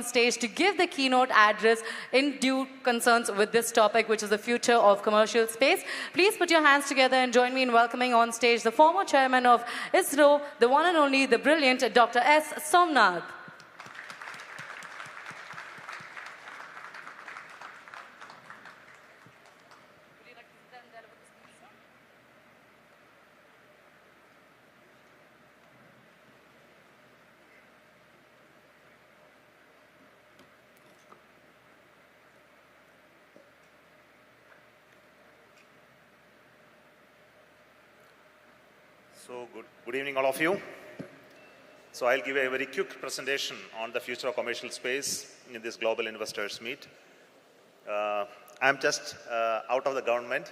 stage to give the keynote address in due concerns with this topic, which is the future of commercial space. Please put your hands together and join me in welcoming on stage the former chairman of ISRO, the one and only, the brilliant Dr. S. Somnath. So good evening, all of you. So I'll give a very quick presentation on the future of commercial space in this global investors meet. I'm just out of the government,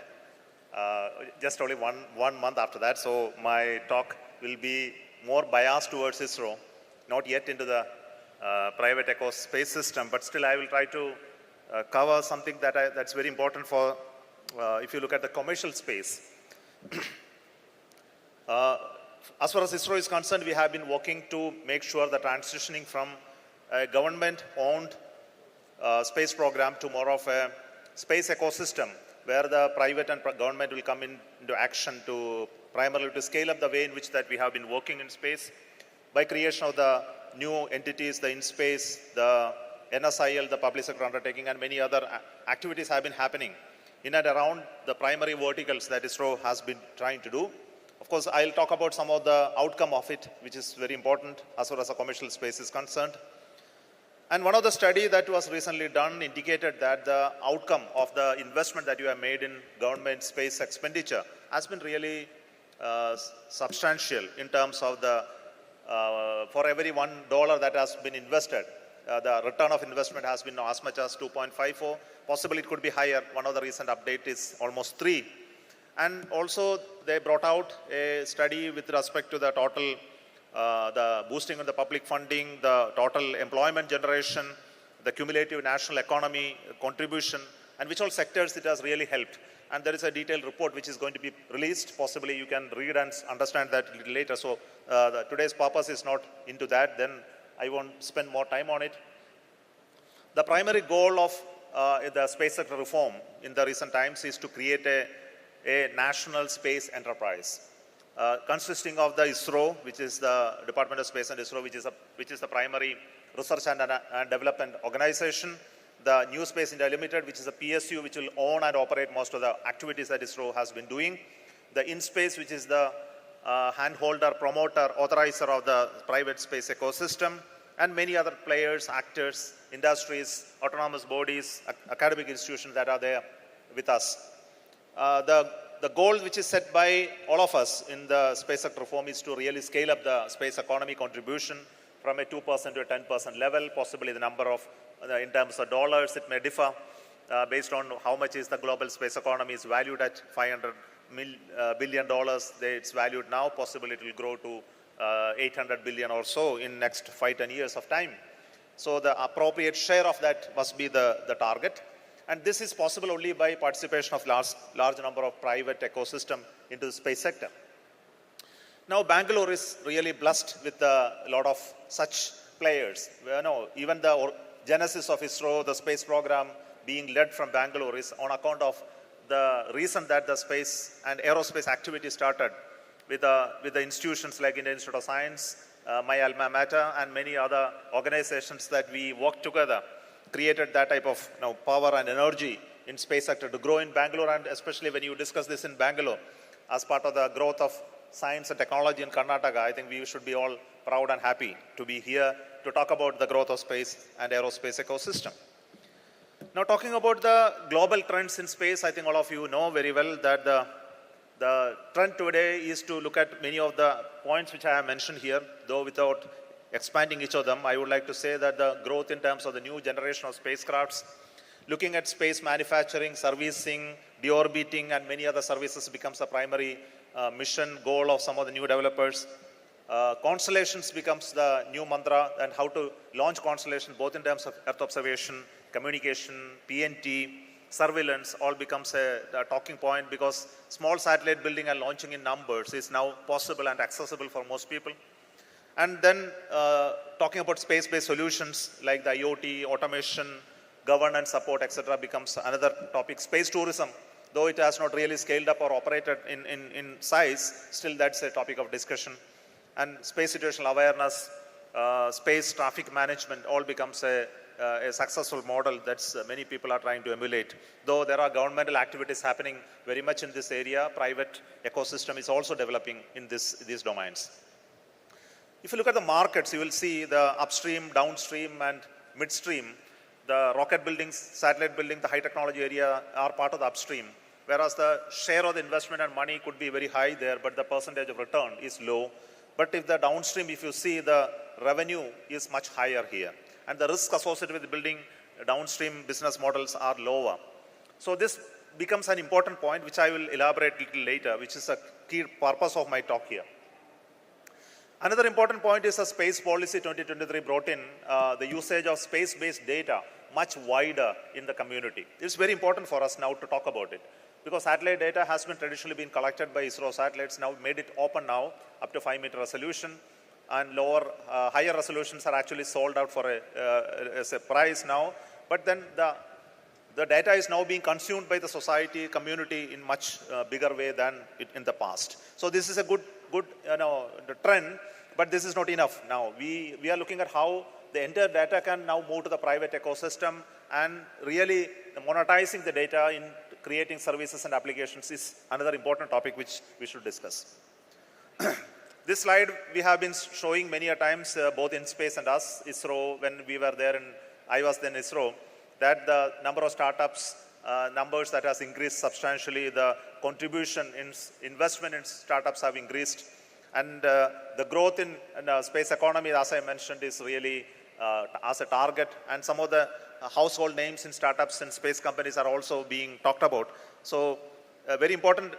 just only one month after that. So my talk will be more biased towards ISRO, not yet into the private eco space system, but still I will try to cover something that's very important for, if you look at the commercial space. As far as ISRO is concerned, we have been working to make sure the transitioning from a government-owned space program to more of a space ecosystem where the private and government will come into action to primarily to scale up the way in which that we have been working in space by creation of the new entities, the InSpace, the NSIL, the public sector undertaking, and many other activities have been happening in and around the primary verticals that ISRO has been trying to do. Of course, I'll talk about some of the outcome of it, which is very important as far as the commercial space is concerned. And one of the studies that was recently done indicated that the outcome of the investment that you have made in government space expenditure has been really substantial in terms of the, for every $1 that has been invested, the return of investment has been as much as 2.54. Possibly it could be higher. One of the recent update is almost 3. And also they brought out a study with respect to the total, the boosting of the public funding, the total employment generation, the cumulative national economy contribution, and which all sectors it has really helped. And there is a detailed report which is going to be released. Possibly you can read and understand that a little later. So today's purpose is not into that. Then I won't spend more time on it. The primary goal of the space sector reform in the recent times is to create a national space enterprise consisting of the ISRO, which is the Department of Space and ISRO, which is the primary research and development organization, the New Space India Limited, which is a PSU, which will own and operate most of the activities that ISRO has been doing, the InSpace, which is the handholder, promoter, authorizer of the private space ecosystem, and many other players, actors, industries, autonomous bodies, academic institutions that are there with us. The goal which is set by all of us in the space sector reform is to really scale up the space economy contribution from a 2% to a 10% level. Possibly the number of, in terms of dollars, it may differ based on how much is the global space economy is valued at $500 billion. It's valued now. Possibly it will grow to 800 billion or so in next 5-10 years of time. So the appropriate share of that must be the target. And this is possible only by participation of large number of private ecosystem into the space sector. Now, Bangalore is really blessed with a lot of such players. Even the genesis of ISRO, the space program being led from Bangalore is on account of the reason that the space and aerospace activity started with the institutions like Indian Institute of Science, my alma mater, and many other organizations that we work together, created that type of power and energy in space sector to grow in Bangalore, and especially when you discuss this in Bangalore as part of the growth of science and technology in Karnataka, I think we should be all proud and happy to be here to talk about the growth of space and aerospace ecosystem. Now, talking about the global trends in space, I think all of you know very well that the trend today is to look at many of the points which I have mentioned here, though without expanding each of them. I would like to say that the growth in terms of the new generation of spacecrafts, looking at space manufacturing, servicing, deorbiting, and many other services becomes a primary mission goal of some of the new developers. Constellations becomes the new mantra, and how to launch constellation both in terms of Earth observation, communication, PNT, surveillance, all becomes a talking point, because small satellite building and launching in numbers is now possible and accessible for most people. And then talking about space-based solutions like the IoT, automation, governance support, etc. becomes another topic. Space tourism, though it has not really scaled up or operated in size, still that's a topic of discussion. And space situational awareness, space traffic management all becomes a successful model that many people are trying to emulate. Though there are governmental activities happening very much in this area, private ecosystem is also developing in these domains. If you look at the markets, you will see the upstream, downstream, and midstream. The rocket buildings, satellite building, the high technology area are part of the upstream, whereas the share of the investment and money could be very high there, but the percentage of return is low. But if the downstream, if you see, the revenue is much higher here. And the risk associated with building downstream business models are lower. So this becomes an important point, which I will elaborate a little later, which is a key purpose of my talk here. Another important point is the Space Policy 2023 brought in the usage of space-based data much wider in the community. It's very important for us now to talk about it, because satellite data has been traditionally been collected by ISRO satellites, now made it open now up to 5-meter resolution, and higher resolutions are actually sold out for as a price now. But then the data is now being consumed by the society, community in much bigger way than in the past. So this is a good the trend, but this is not enough now. We are looking at how the entire data can now move to the private ecosystem, and really monetizing the data in creating services and applications is another important topic which we should discuss. This slide we have been showing many a times, both in space and us, ISRO, when we were there, and I was then ISRO, that the number of startups, numbers that has increased substantially, the contribution in investment in startups have increased, and the growth in space economy, as I mentioned, is really as a target, and some of the household names in startups and space companies are also being talked about. So a very important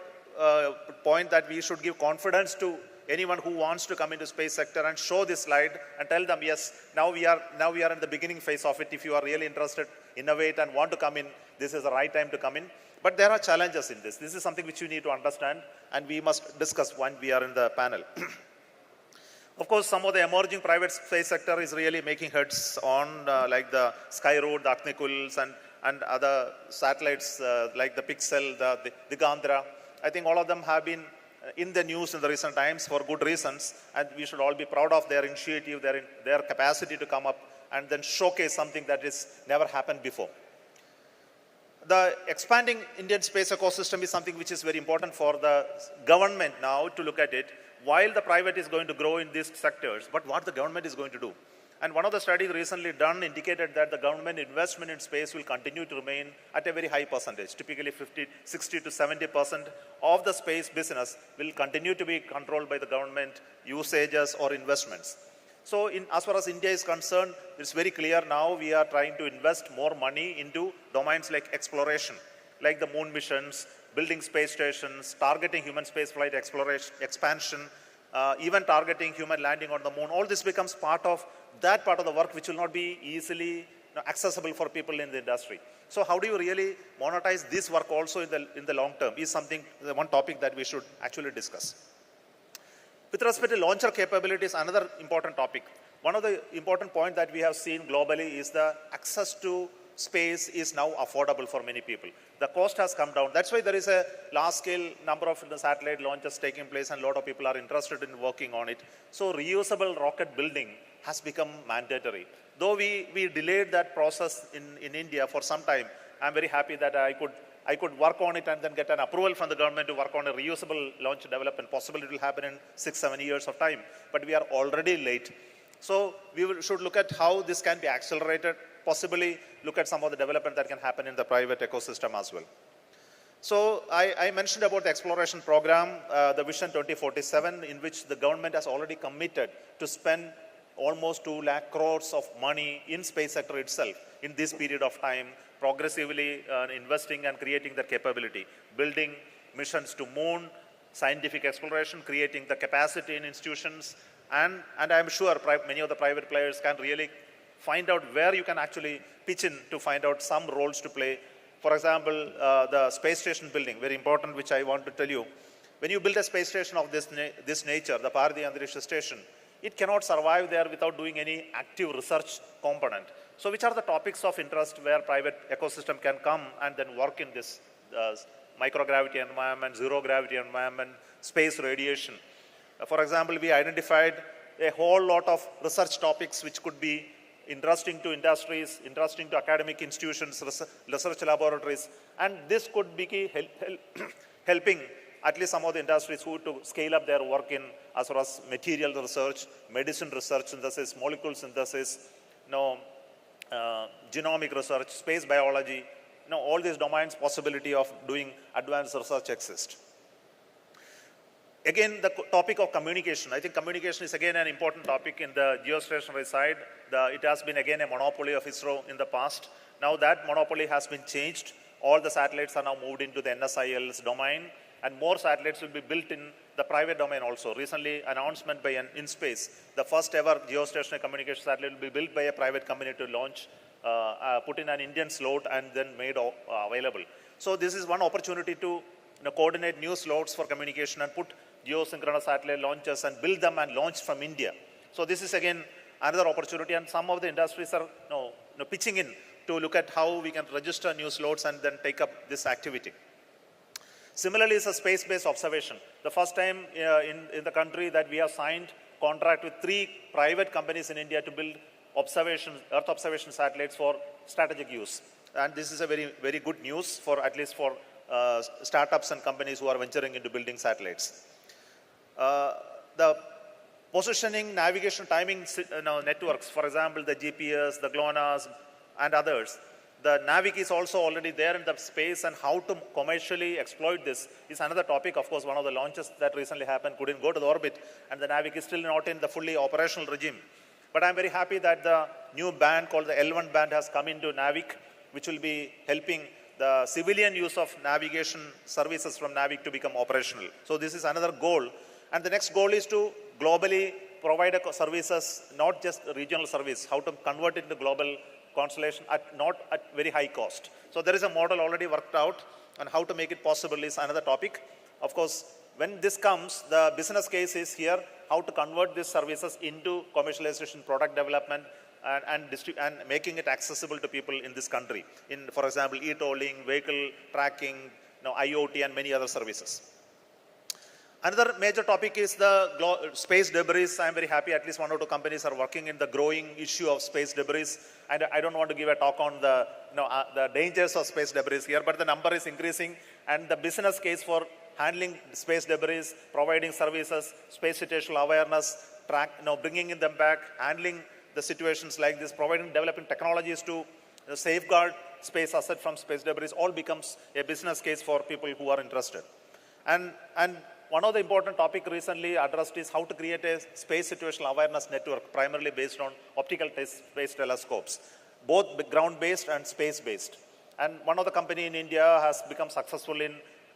point that we should give confidence to anyone who wants to come into space sector and show this slide and tell them, yes, now we are in the beginning phase of it. If you are really interested, innovate and want to come in, this is the right time to come in. But there are challenges in this. This is something which you need to understand, and we must discuss when we are in the panel. Of course, some of the emerging private space sector is really making heads on like the Skyroot, the Agnikul, and other satellites like the Pixel, the Gandhra. I think all of them have been in the news in the recent times for good reasons, and we should all be proud of their initiative, their capacity to come up and then showcase something that has never happened before. The expanding Indian space ecosystem is something which is very important for the government now to look at it, while the private is going to grow in these sectors, but what the government is going to do. And one of the studies recently done indicated that the government investment in space will continue to remain at a very high percentage. Typically 60 to 70% of the space business will continue to be controlled by the government usages or investments. So as far as India is concerned, it's very clear now we are trying to invest more money into domains like exploration, like the moon missions, building space stations, targeting human space flight exploration, expansion, even targeting human landing on the moon. All this becomes part of the work which will not be easily accessible for people in the industry. So how do you really monetize this work also in the long term is one topic that we should actually discuss. With respect to launcher capabilities, another important topic. One of the important points that we have seen globally is the access to space is now affordable for many people. The cost has come down. That's why there is a large-scale number of the satellite launches taking place, and a lot of people are interested in working on it. So reusable rocket building has become mandatory. Though we delayed that process in India for some time, I'm very happy that I could work on it and then get an approval from the government to work on a reusable launch development. Possibly it will happen in 6-7 years of time, but we are already late. So should look at how this can be accelerated, possibly look at some of the development that can happen in the private ecosystem as well. So I mentioned about the exploration program, the Vision 2047, in which the government has already committed to spend almost 2 lakh crores of money in space sector itself in this period of time, progressively investing and creating the capability, building missions to moon, scientific exploration, creating the capacity in institutions, and I'm sure many of the private players can really find out where you can actually pitch in to find out some roles to play. For example, the space station building, very important, which I want to tell you. When you build a space station of this nature, the Bharatiya Antariksha Station, it cannot survive there without doing any active research component. So which are the topics of interest where private ecosystem can come and then work in this microgravity environment, zero gravity environment, space radiation? For example, we identified a whole lot of research topics which could be interesting to industries, interesting to academic institutions, research laboratories, and this could be helping at least some of the industries who to scale up their work in as far as material research, medicine research synthesis, molecule synthesis, genomic research, space biology, all these domains possibility of doing advanced research exist. Again, the topic of communication. I think communication is again an important topic in the geostationary side. It has been again a monopoly of ISRO in the past. Now that monopoly has been changed. All the satellites are now moved into the NSIL's domain, and more satellites will be built in the private domain also. Recently, announcement by InSpace, the first ever geostationary communication satellite will be built by a private company to launch, put in an Indian slot and then made available. So this is one opportunity to coordinate new slots for communication and put geosynchronous satellite launches and build them and launch from India. So this is again another opportunity, and some of the industries are pitching in to look at how we can register new slots and then take up this activity. Similarly, it's a space-based observation. The first time in the country that we have signed contract with 3 private companies in India to build Earth observation satellites for strategic use. And this is a very, very good news for at least for startups and companies who are venturing into building satellites. The positioning, navigation, timing networks, for example, the GPS, the GLONASS, and others. The NAVIC is also already there in the space, and how to commercially exploit this is another topic. Of course, one of the launches that recently happened couldn't go to the orbit, and the NAVIC is still not in the fully operational regime. But I'm very happy that the new band called the L1 band has come into NAVIC, which will be helping the civilian use of navigation services from NAVIC to become operational. So this is another goal. And the next goal is to globally provide services, not just regional service, how to convert it into global constellation not at very high cost. So there is a model already worked out, and how to make it possible is another topic. Of course, when this comes, the business case is here, how to convert these services into commercialization, product development, and making it accessible to people in this country. In, for example, e-tolling, vehicle tracking, IoT, and many other services. Another major topic is the space debris. I'm very happy at least 1 or 2 companies are working in the growing issue of space debris. And I don't want to give a talk on the dangers of space debris here, but the number is increasing, and the business case for handling space debris, providing services, space situational awareness, bringing them back, handling the situations like this, developing technologies to safeguard space asset from space debris, all becomes a business case for people who are interested. And one of the important topics recently addressed is how to create a space situational awareness network, primarily based on optical space telescopes, both ground-based and space-based. And one of the company in India has become successful in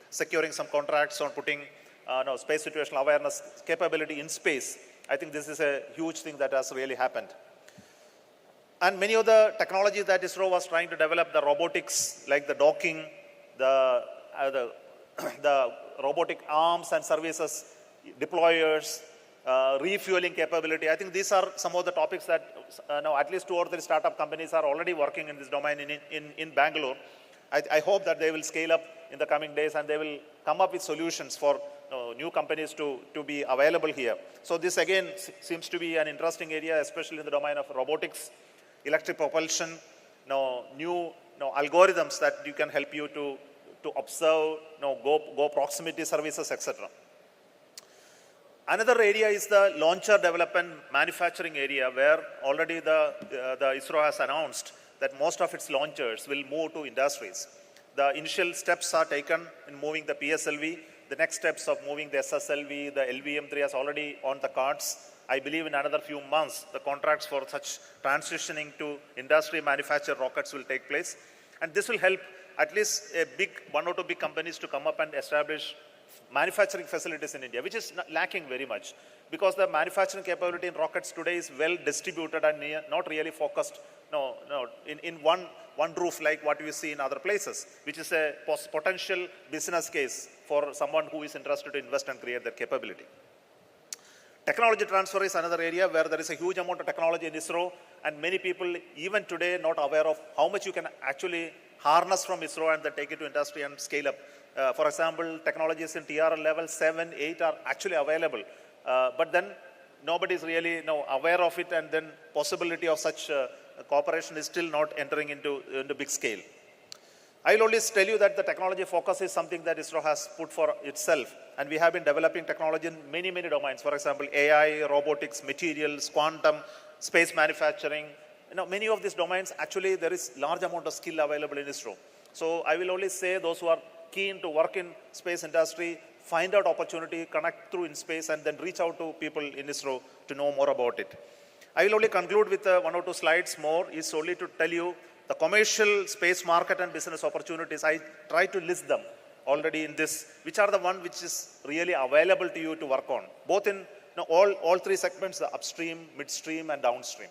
securing some contracts on putting space situational awareness capability in space. I think this is a huge thing that has really happened. And many of the technologies that ISRO was trying to develop, the robotics, like the docking, the robotic arms and services, deployers, refueling capability. I think these are some of the topics that at least 2 or 3 startup companies are already working in this domain in Bangalore. I hope that they will scale up in the coming days, and they will come up with solutions for new companies to be available here. So this again seems to be an interesting area, especially in the domain of robotics, electric propulsion, new algorithms that you can help you to observe, go proximity services, etc. Another area is the launcher development manufacturing area, where already the ISRO has announced that most of its launchers will move to industries. The initial steps are taken in moving the PSLV. The next steps of moving the SSLV, the LVM3 is already on the cards. I believe in another few months, the contracts for such transitioning to industry manufactured rockets will take place. And this will help at least 1 or 2 big companies to come up and establish manufacturing facilities in India, which is lacking very much, because the manufacturing capability in rockets today is well distributed and not really focused in one roof like what we see in other places, which is a potential business case for someone who is interested to invest and create their capability. Technology transfer is another area where there is a huge amount of technology in ISRO, and many people even today not aware of how much you can actually harness from ISRO and then take it to industry and scale up. For example, technologies in TRL level 7, 8 are actually available, but then nobody is really aware of it, and then possibility of such cooperation is still not entering into big scale. I will only tell you that the technology focus is something that ISRO has put for itself, and we have been developing technology in many, many domains. For example, AI, robotics, materials, quantum, space manufacturing. Many of these domains, actually, there is large amount of skill available in ISRO. So I will only say those who are keen to work in space industry, find out opportunity, connect through in space, and then reach out to people in ISRO to know more about it. I will only conclude with 1 or 2 slides more, is only to tell you the commercial space market and business opportunities. I try to list them already in this, which are the one which is really available to you to work on, both in all 3 segments, the upstream, midstream, and downstream.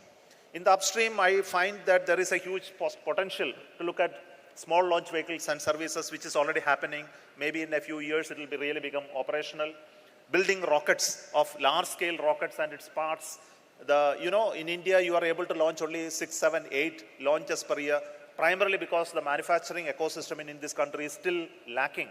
In the upstream, I find that there is a huge potential to look at small launch vehicles and services, which is already happening. Maybe in a few years, it will really become operational. Building rockets of large-scale rockets and its parts. In India, you are able to launch only 6, 7, 8 launches per year, primarily because the manufacturing ecosystem in this country is still lacking.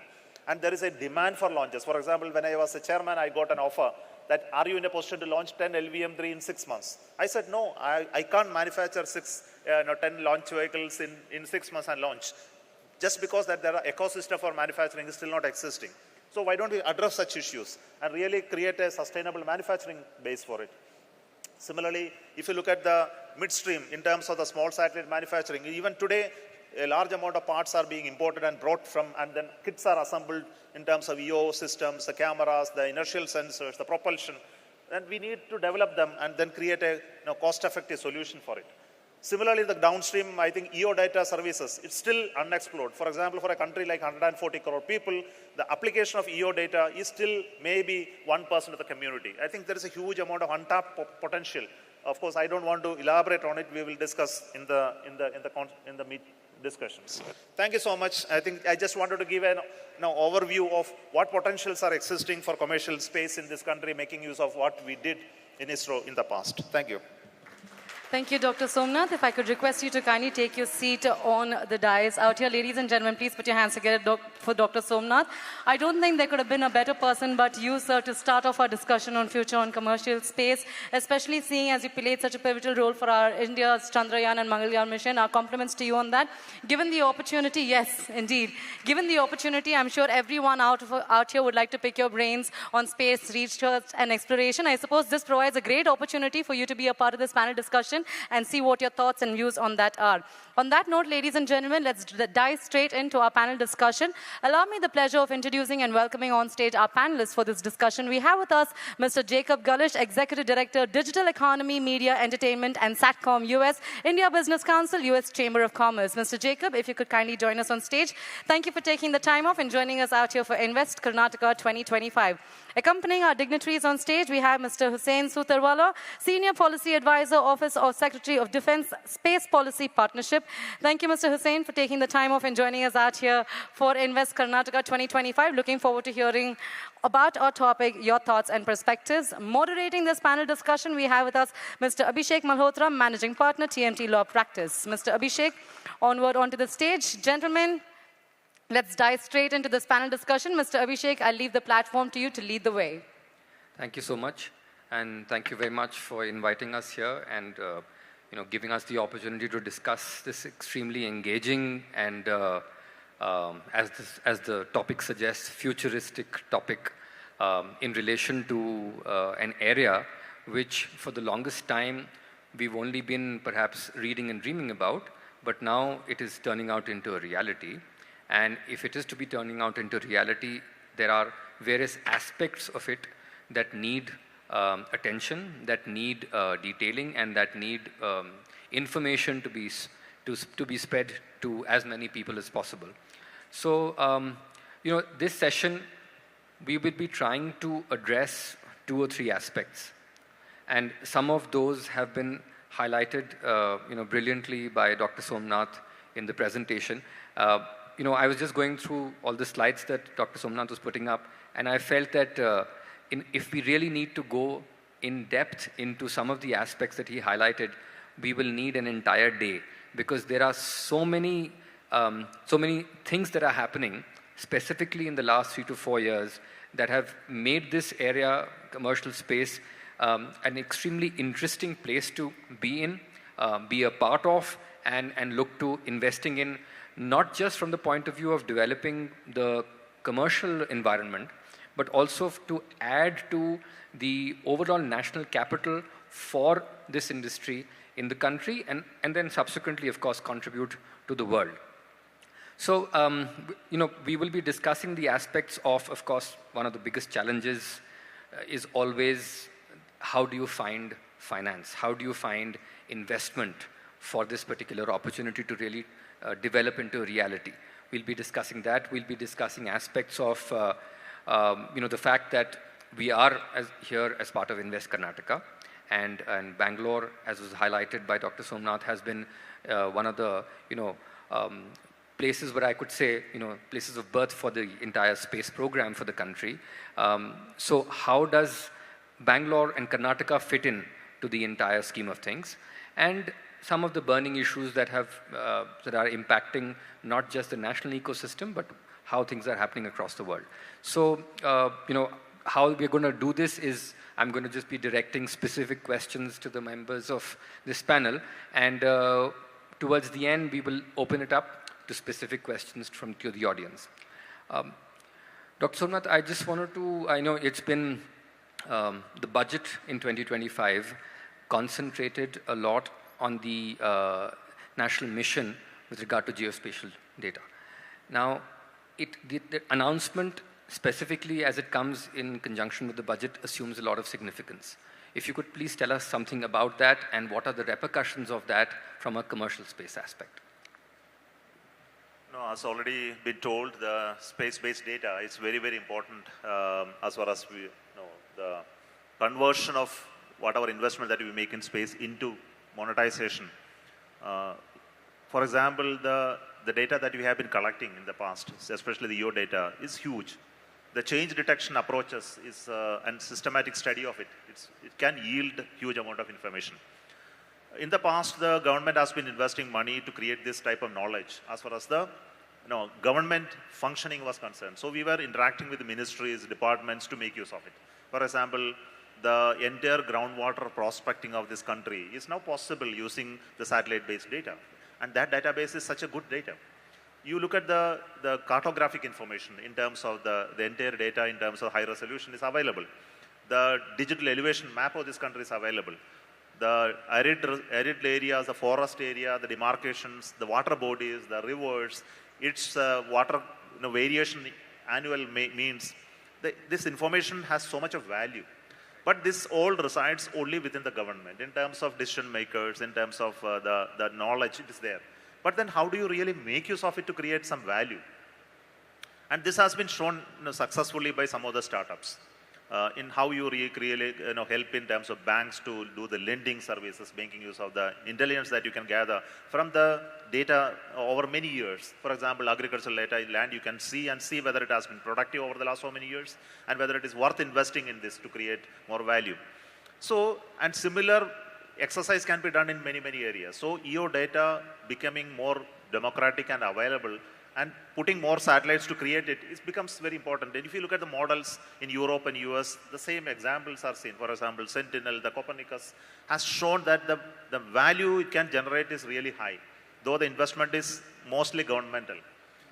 And there is a demand for launches. For example, when I was a chairman, I got an offer that, are you in a position to launch 10 LVM-3 in 6 months? I said, no, I can't manufacture 10 launch vehicles in 6 months and launch. Just because that there are ecosystem for manufacturing is still not existing. So why don't we address such issues and really create a sustainable manufacturing base for it? Similarly, if you look at the midstream in terms of the small satellite manufacturing, even today, a large amount of parts are being imported and brought from, and then kits are assembled in terms of EO systems, the cameras, the inertial sensors, the propulsion, and we need to develop them and then create a cost-effective solution for it. Similarly, the downstream, I think EO data services, it's still unexplored. For example, for a country like 140 crore people, the application of EO data is still maybe 1% of the community. I think there is a huge amount of untapped potential. Of course, I don't want to elaborate on it. We will discuss in the discussions. Thank you so much. I think I just wanted to give an overview of what potentials are existing for commercial space in this country, making use of what we did in ISRO in the past. Thank you. Thank you, Dr. Somnath. If I could request you to kindly take your seat on the dais out here. Ladies and gentlemen, please put your hands together for Dr. Somnath. I don't think there could have been a better person but you, sir, to start off our discussion on future on commercial space, especially seeing as you played such a pivotal role for our India's Chandrayaan and Mangalyaan mission. Our compliments to you on that. Given the opportunity, yes, indeed. Given the opportunity, I'm sure everyone out here would like to pick your brains on space research and exploration. I suppose this provides a great opportunity for you to be a part of this panel discussion and see what your thoughts and views on that are. On that note, ladies and gentlemen, let's dive straight into our panel discussion. Allow me the pleasure of introducing and welcoming on stage our panelists for this discussion. We have with us Mr. Jacob Gullish, Executive Director, Digital Economy, Media, Entertainment, and Satcom US, India Business Council, US Chamber of Commerce. Mr. Jacob, if you could kindly join us on stage. Thank you for taking the time off and joining us out here for Invest Karnataka 2025. Accompanying our dignitaries on stage, we have Mr. Hussain Sutarwala, Senior Policy Advisor, Office of Secretary of Defense, Space Policy Partnership. Thank you, Mr. Hussain, for taking the time off and joining us out here for Invest Karnataka 2025. Looking forward to hearing about our topic, your thoughts and perspectives. Moderating this panel discussion, we have with us Mr. Abhishek Malhotra, Managing Partner, TMT Law Practice. Mr. Abhishek, onto the stage. Gentlemen, let's dive straight into this panel discussion. Mr. Abhishek, I'll leave the platform to you to lead the way. Thank you so much. And thank you very much for inviting us here and giving us the opportunity to discuss this extremely engaging and, as the topic suggests, futuristic topic in relation to an area which for the longest time we've only been perhaps reading and dreaming about, but now it is turning out into a reality. And if it is to be turning out into reality, there are various aspects of it that need attention, that need detailing, and that need information to be spread to as many people as possible. So, this session, we will be trying to address 2 or 3 aspects. And some of those have been highlighted, brilliantly by Dr. Somnath in the presentation. I was just going through all the slides that Dr. Somnath was putting up, and I felt that if we really need to go in depth into some of the aspects that he highlighted, we will need an entire day, because there are so many things that are happening specifically in the last 3 to 4 years that have made this area, commercial space, an extremely interesting place to be in, be a part of, and look to investing in, not just from the point of view of developing the commercial environment, but also to add to the overall national capital for this industry in the country, and then subsequently, of course, contribute to the world. So, we will be discussing the aspects of course, one of the biggest challenges is always, how do you find finance? How do you find investment for this particular opportunity to really develop into reality? We'll be discussing that. We'll be discussing aspects of, the fact that we are here as part of Invest Karnataka, and Bangalore, as was highlighted by Dr. Somnath, has been one of the, places where I could say, places of birth for the entire space program for the country. So how does Bangalore and Karnataka fit in to the entire scheme of things? And some of the burning issues that are impacting not just the national ecosystem, but how things are happening across the world. So, how we're going to do this is, I'm going to just be directing specific questions to the members of this panel, and towards the end, we will open it up to specific questions to the audience. Dr. Somnath, I just wanted to, I know it's been the budget in 2025 concentrated a lot on the national mission with regard to geospatial data. Now, the announcement, specifically as it comes in conjunction with the budget, assumes a lot of significance. If you could please tell us something about that, and what are the repercussions of that from a commercial space aspect? No, as already been told, the space-based data is very, very important as far as the conversion of whatever investment that we make in space into monetization. For example, the data that we have been collecting in the past, especially the EO data, is huge. The change detection approaches and systematic study of it can yield huge amount of information. In the past, the government has been investing money to create this type of knowledge as far as the government functioning was concerned. So we were interacting with the ministries, departments to make use of it. For example, the entire groundwater prospecting of this country is now possible using the satellite-based data. And that database is such a good data. You look at the cartographic information in terms of the entire data in terms of high resolution is available. The digital elevation map of this country is available. The arid areas, the forest area, the demarcations, the water bodies, the rivers, its water variation annual means. This information has so much of value. But this all resides only within the government in terms of decision makers, in terms of the knowledge, it is there. But then how do you really make use of it to create some value? And this has been shown successfully by some of the startups. In how you really help in terms of banks to do the lending services, making use of the intelligence that you can gather from the data over many years. For example, agricultural data, land, you can see whether it has been productive over the last so many years and whether it is worth investing in this to create more value. So, and similar exercise can be done in many, many areas. So EO data becoming more democratic and available and putting more satellites to create it becomes very important. And if you look at the models in Europe and US, the same examples are seen. For example, Sentinel, the Copernicus has shown that the value it can generate is really high, though the investment is mostly governmental.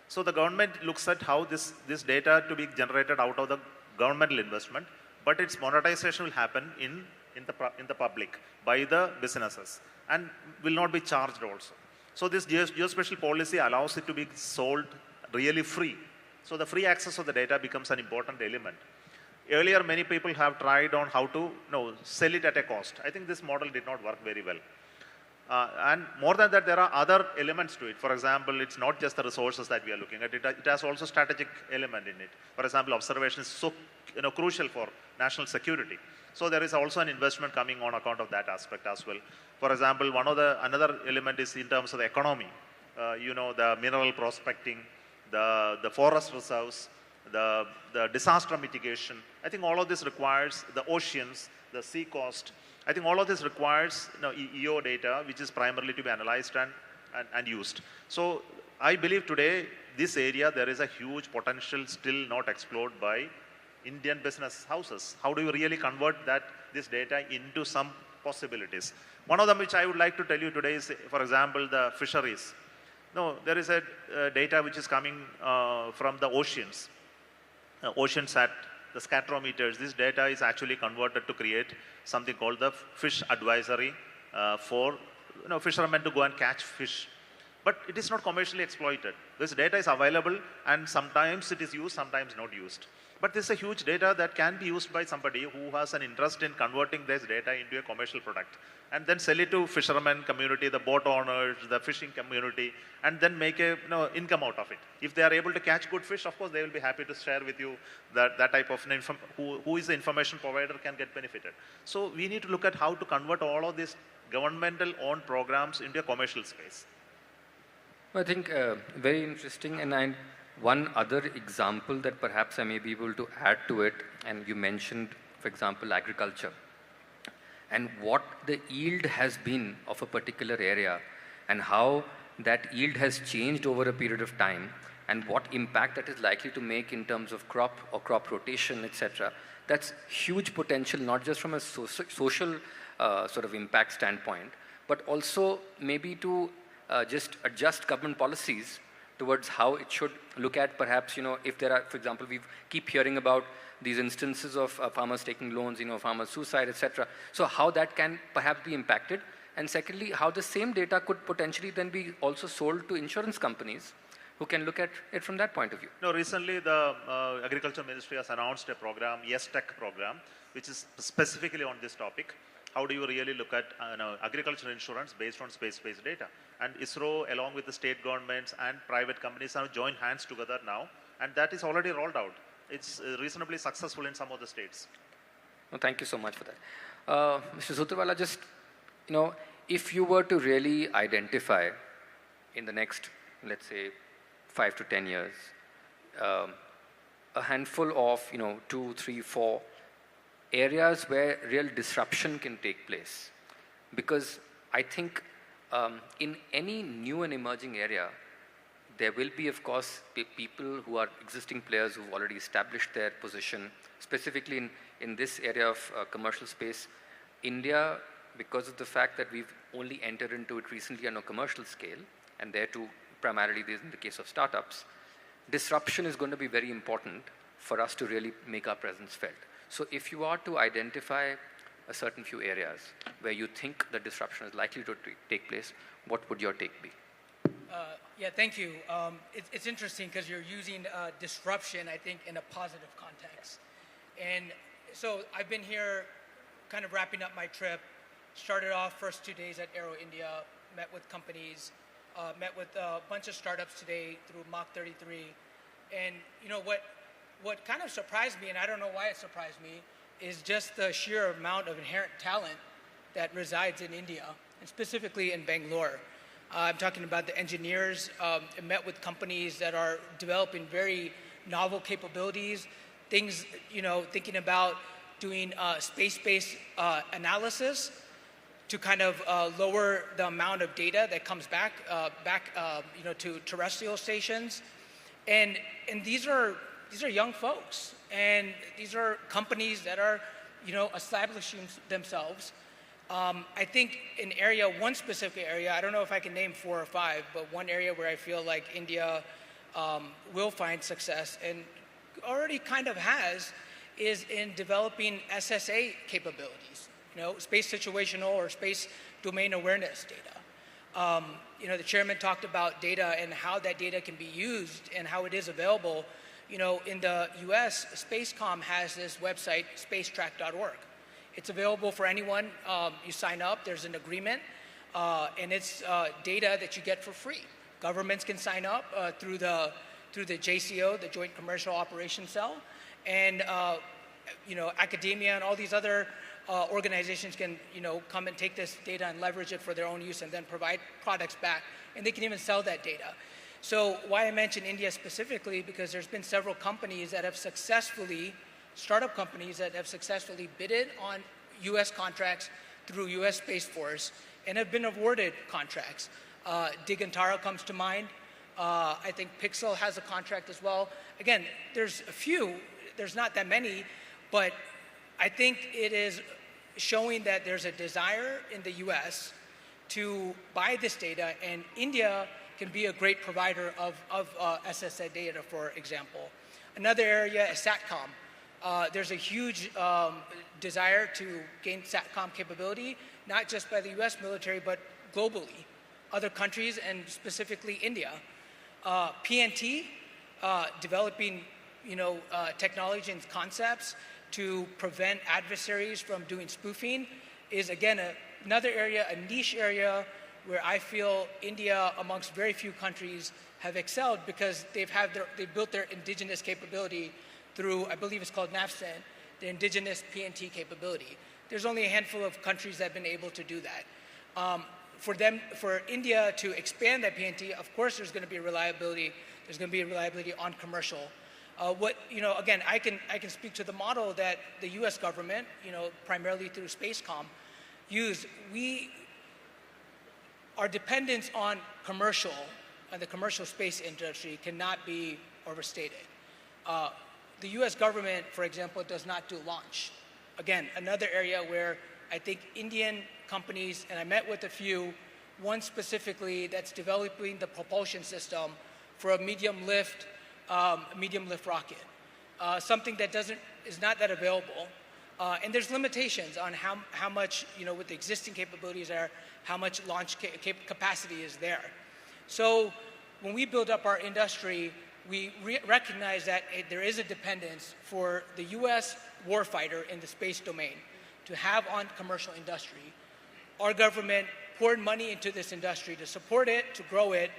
So the government looks at how this data to be generated out of the governmental investment, but its monetization will happen in the public by the businesses and will not be charged also. So this geospatial policy allows it to be sold really free. So the free access of the data becomes an important element. Earlier, many people have tried on how to sell it at a cost. I think this model did not work very well. And more than that, there are other elements to it. For example, it's not just the resources that we are looking at. It has also strategic element in it. For example, observation is so crucial for national security. So there is also an investment coming on account of that aspect as well. For example, another element is in terms of the economy. The mineral prospecting, the forest reserves, the disaster mitigation. I think all of this requires the oceans the sea coast. I think all of this requires EO data, which is primarily to be analyzed and used. So I believe today, this area, there is a huge potential still not explored by Indian business houses. How do you really convert this data into some possibilities? One of them which I would like to tell you today is, for example, the fisheries. No, there is a data which is coming from the oceans. Oceans at the scatterometers. This data is actually converted to create something called the fish advisory for fishermen to go and catch fish. But it is not commercially exploited. This data is available and sometimes it is used, sometimes not used. But this is a huge data that can be used by somebody who has an interest in converting this data into a commercial product and then sell it to fishermen community, the boat owners, the fishing community, and then make a income out of it. If they are able to catch good fish, of course, they will be happy to share with you that type of who is the information provider can get benefited. So we need to look at how to convert all of these governmental owned programs into a commercial space. I think very interesting, and one other example that perhaps I may be able to add to it, and you mentioned, for example, agriculture, and what the yield has been of a particular area, and how that yield has changed over a period of time, and what impact that is likely to make in terms of crop or crop rotation, etc. That's huge potential, not just from a social sort of impact standpoint, but also maybe to just adjust government policies towards how it should look at perhaps, if there are, for example, we keep hearing about these instances of farmers taking loans, farmers suicide, etc. So how that can perhaps be impacted. And secondly, how the same data could potentially then be also sold to insurance companies who can look at it from that point of view. No, recently the Agriculture Ministry has announced a program, Yes Tech program, which is specifically on this topic. How do you really look at agricultural insurance based on space-based data? And ISRO, along with the state governments and private companies, have joined hands together now, and that is already rolled out. It's reasonably successful in some of the states. Well, thank you so much for that. Mr. Sutrwala, just, if you were to really identify in the next, let's say, 5 to 10 years, a handful of, 2, 3, 4 areas where real disruption can take place. Because I think in any new and emerging area, there will be, of course, people who are existing players who've already established their position, specifically in this area of commercial space. India, because of the fact that we've only entered into it recently on a commercial scale, and there too, primarily in the case of startups, disruption is going to be very important for us to really make our presence felt. So if you are to identify a certain few areas where you think the disruption is likely to take place, what would your take be? Yeah, thank you. It's interesting because you're using disruption, I think, in a positive context. And so I've been here kind of wrapping up my trip, started off first 2 days at Aero India, met with companies, met with a bunch of startups today through Mach 33. And what kind of surprised me, and I don't know why it surprised me, is just the sheer amount of inherent talent that resides in India, and specifically in Bangalore. I'm talking about the engineers. I met with companies that are developing very novel capabilities, things, thinking about doing space-based analysis to kind of lower the amount of data that comes back to terrestrial stations. And these are young folks, and these are companies that are, establishing themselves. I think one specific area, I don't know if I can name 4 or 5, but one area where I feel like India will find success and already kind of has is in developing SSA capabilities, space situational or space domain awareness data. The chairman talked about data and how that data can be used and how it is available. In the US, Spacecom has this website, spacetrack.org. It's available for anyone. You sign up, there's an agreement, and it's data that you get for free. Governments can sign up through the JCO, the Joint Commercial Operations Cell, and academia and all these other organizations can come and take this data and leverage it for their own use and then provide products back, and they can even sell that data. So why I mention India specifically, because there's been several companies that have successfully, startup companies that have successfully bidded on U.S. contracts through U.S. Space Force and have been awarded contracts. Digantara comes to mind. I think Pixel has a contract as well. Again, there's a few, there's not that many, but I think it is showing that there's a desire in the US to buy this data, and India can be a great provider of SSA data, for example. Another area is SATCOM. There's a huge desire to gain SATCOM capability, not just by the US military, but globally, other countries, and specifically India. PNT, developing technology and concepts to prevent adversaries from doing spoofing, is again another area, a niche area where I feel India, amongst very few countries, have excelled because they've built their indigenous capability through, I believe it's called NAVCENT, the indigenous PNT capability. There's only a handful of countries that have been able to do that. For India to expand that PNT, of course there's going to be reliability. There's going to be reliability on commercial. Again, I can speak to the model that the U.S. government, primarily through Spacecom, used. Our dependence on the commercial space industry cannot be overstated. The U.S. government, for example, does not do launch. Again, another area where I think Indian companies, and I met with a few, one specifically that's developing the propulsion system for a medium lift rocket, something that is not that available. And there's limitations on how much, with the existing capabilities there, how much launch capacity is there. So when we build up our industry, we recognize that there is a dependence for the U.S. warfighter in the space domain to have on commercial industry. Our government poured money into this industry to support it, to grow it.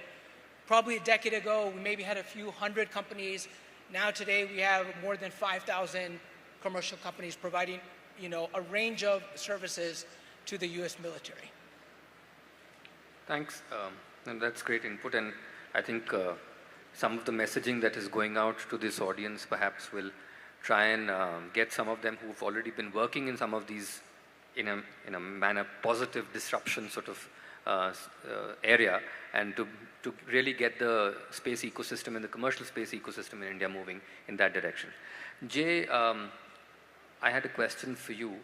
Probably a decade ago, we maybe had a few hundred companies. Now today, we have more than 5,000 commercial companies providing, a range of services to the U.S. military. Thanks. And that's great input. And I think some of the messaging that is going out to this audience perhaps will try and get some of them who've already been working in some of these in a manner positive disruption sort of area, and to really get the space ecosystem and the commercial space ecosystem in India moving in that direction. Jay, I had a question for you.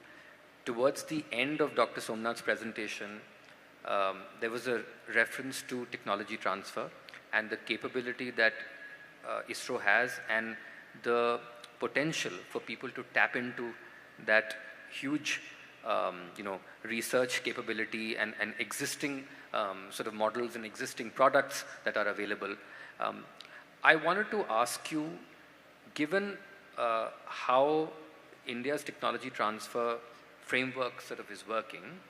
Towards the end of Dr. Somnath's presentation, there was a reference to technology transfer and the capability that ISRO has and the potential for people to tap into that huge research capability and existing sort of models and existing products that are available. I wanted to ask you, given how India's technology transfer framework sort of is working,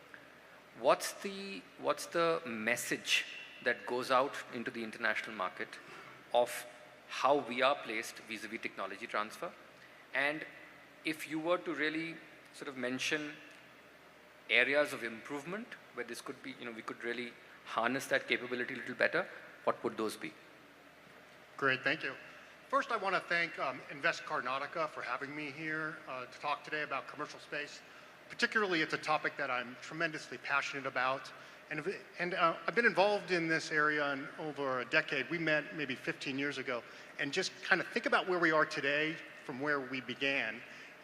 what's the message that goes out into the international market of how we are placed vis-a-vis technology transfer? And if you were to really sort of mention areas of improvement where this could be, we could really harness that capability a little better, what would those be? Great, thank you. First, I want to thank Invest Karnataka for having me here to talk today about commercial space. Particularly, it's a topic that I'm tremendously passionate about. And I've been involved in this area in over a decade. We met maybe 15 years ago. And just kind of think about where we are today from where we began.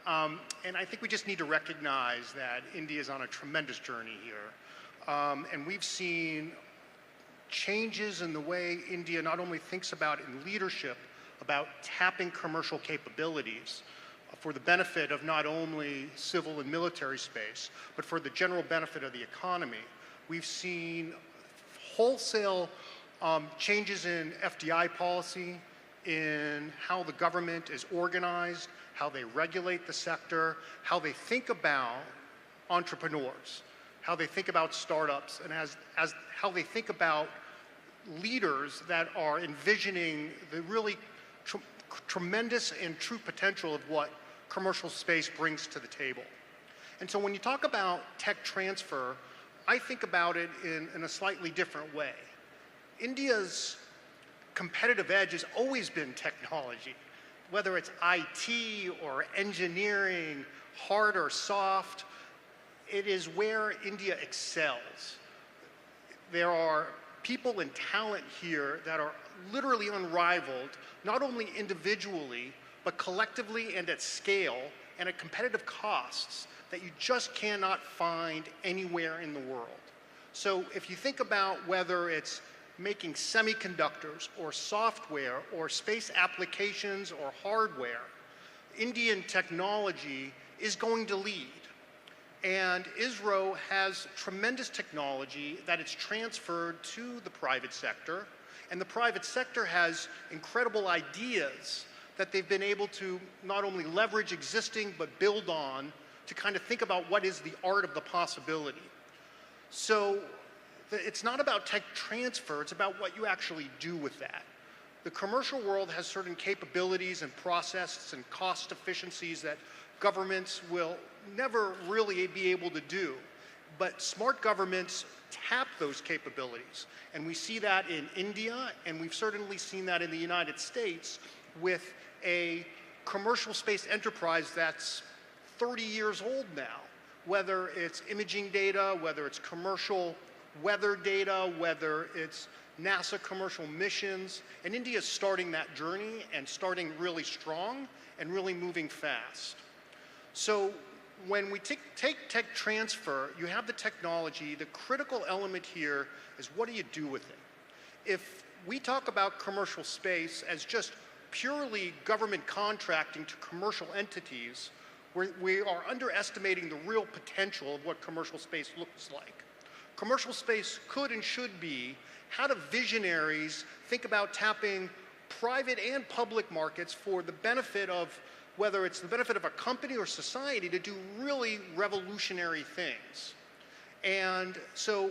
And I think we just need to recognize that India is on a tremendous journey here. And we've seen changes in the way India not only thinks about in leadership, about tapping commercial capabilities for the benefit of not only civil and military space, but for the general benefit of the economy. We've seen wholesale changes in FDI policy, in how the government is organized, how they regulate the sector, how they think about entrepreneurs, how they think about startups, and as how they think about leaders that are envisioning the really tremendous and true potential of what commercial space brings to the table. And so when you talk about tech transfer, I think about it in a slightly different way. India's competitive edge has always been technology, whether it's IT or engineering, hard or soft. it is where India excels. There are people and talent here that are literally unrivaled, not only individually, but collectively and at scale and at competitive costs that you just cannot find anywhere in the world. So if you think about whether it's making semiconductors or software or space applications or hardware, Indian technology is going to lead. And ISRO has tremendous technology that it's transferred to the private sector. And the private sector has incredible ideas that they've been able to not only leverage existing, but build on to kind of think about what is the art of the possibility. So it's not about tech transfer, it's about what you actually do with that. The commercial world has certain capabilities and processes and cost efficiencies that governments will never really be able to do. But smart governments tap those capabilities. And we see that in India, and we've certainly seen that in the United States with a commercial space enterprise that's 30 years old now. Whether it's imaging data, whether it's commercial weather data, whether it's NASA commercial missions, and India is starting that journey and starting really strong and really moving fast. So when we take tech transfer, you have the technology. The critical element here is what do you do with it? If we talk about commercial space as just purely government contracting to commercial entities, we are underestimating the real potential of what commercial space looks like. Commercial space could and should be how do visionaries think about tapping private and public markets for the benefit of whether it's the benefit of a company or society to do really revolutionary things. And so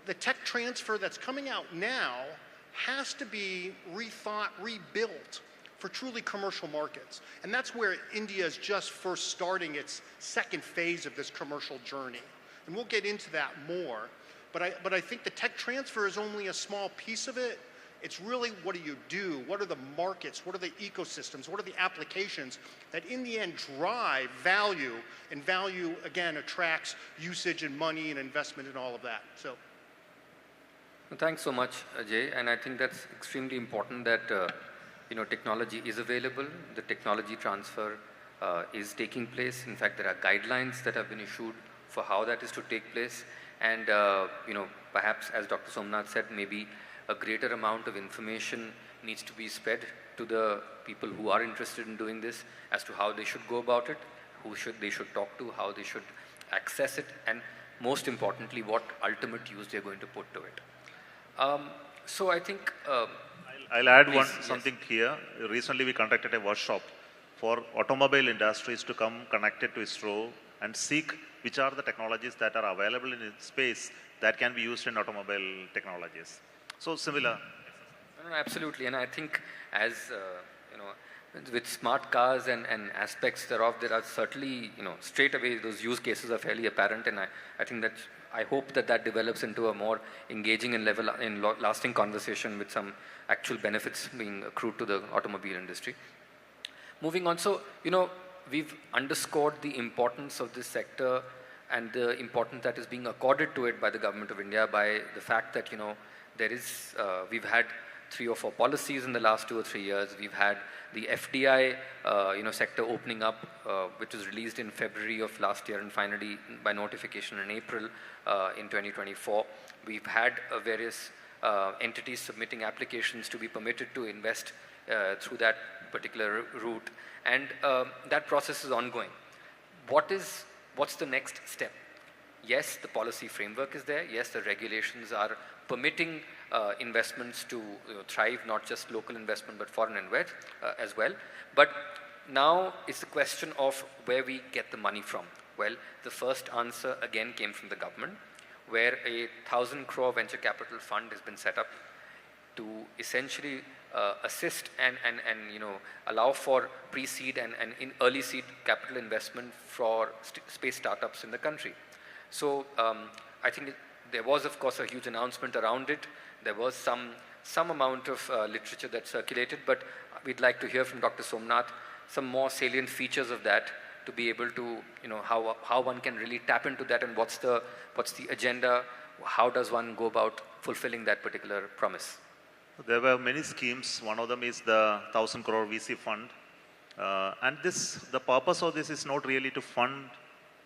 the tech transfer that's coming out now has to be rethought, rebuilt for truly commercial markets. And that's where India is just first starting its second phase of this commercial journey. And we'll get into that more. But I think the tech transfer is only a small piece of it. It's really what do you do? What are the markets? What are the ecosystems? What are the applications that in the end drive value? And value, again, attracts usage and money and investment and all of that. So. Well, thanks so much, Ajay. And I think that's extremely important that technology is available. The technology transfer is taking place. In fact, there are guidelines that have been issued for how that is to take place. And perhaps, as Dr. Somnath said, maybe a greater amount of information needs to be spread to the people who are interested in doing this as to how they should go about it, they should talk to, how they should access it, and most importantly, what ultimate use they're going to put to it. So I think... I'll add something here. Recently we conducted a workshop for automobile industries to come connected to ISRO and seek which are the technologies that are available in space that can be used in automobile technologies. So similar. No, absolutely, and I think as with smart cars and aspects thereof, there are certainly straight away those use cases are fairly apparent, and I think that I hope that develops into a more engaging and lasting conversation with some actual benefits being accrued to the automobile industry. Moving on, so we've underscored the importance of this sector and the importance that is being accorded to it by the government of India by the fact that we've had 3 or 4 policies in the last 2 or 3 years. We've had the FDI sector opening up, which was released in February of last year and finally by notification in April in 2024. We've had various entities submitting applications to be permitted to invest through that particular route, and that process is ongoing. What's the next step? Yes, the policy framework is there. Yes, the regulations are permitting investments to thrive, not just local investment, but foreign invest as well. But now it's the question of where we get the money from. Well, the first answer again came from the government, where a 1,000 crore venture capital fund has been set up to essentially assist and allow for pre-seed and in early seed capital investment for space startups in the country. So I think there was, of course, a huge announcement around it. There was some amount of literature that circulated, but we'd like to hear from Dr. Somnath some more salient features of that to be able to, how one can really tap into that, and what's the agenda? How does one go about fulfilling that particular promise? There were many schemes. One of them is the 1,000 crore VC fund. And the purpose of this is not really to fund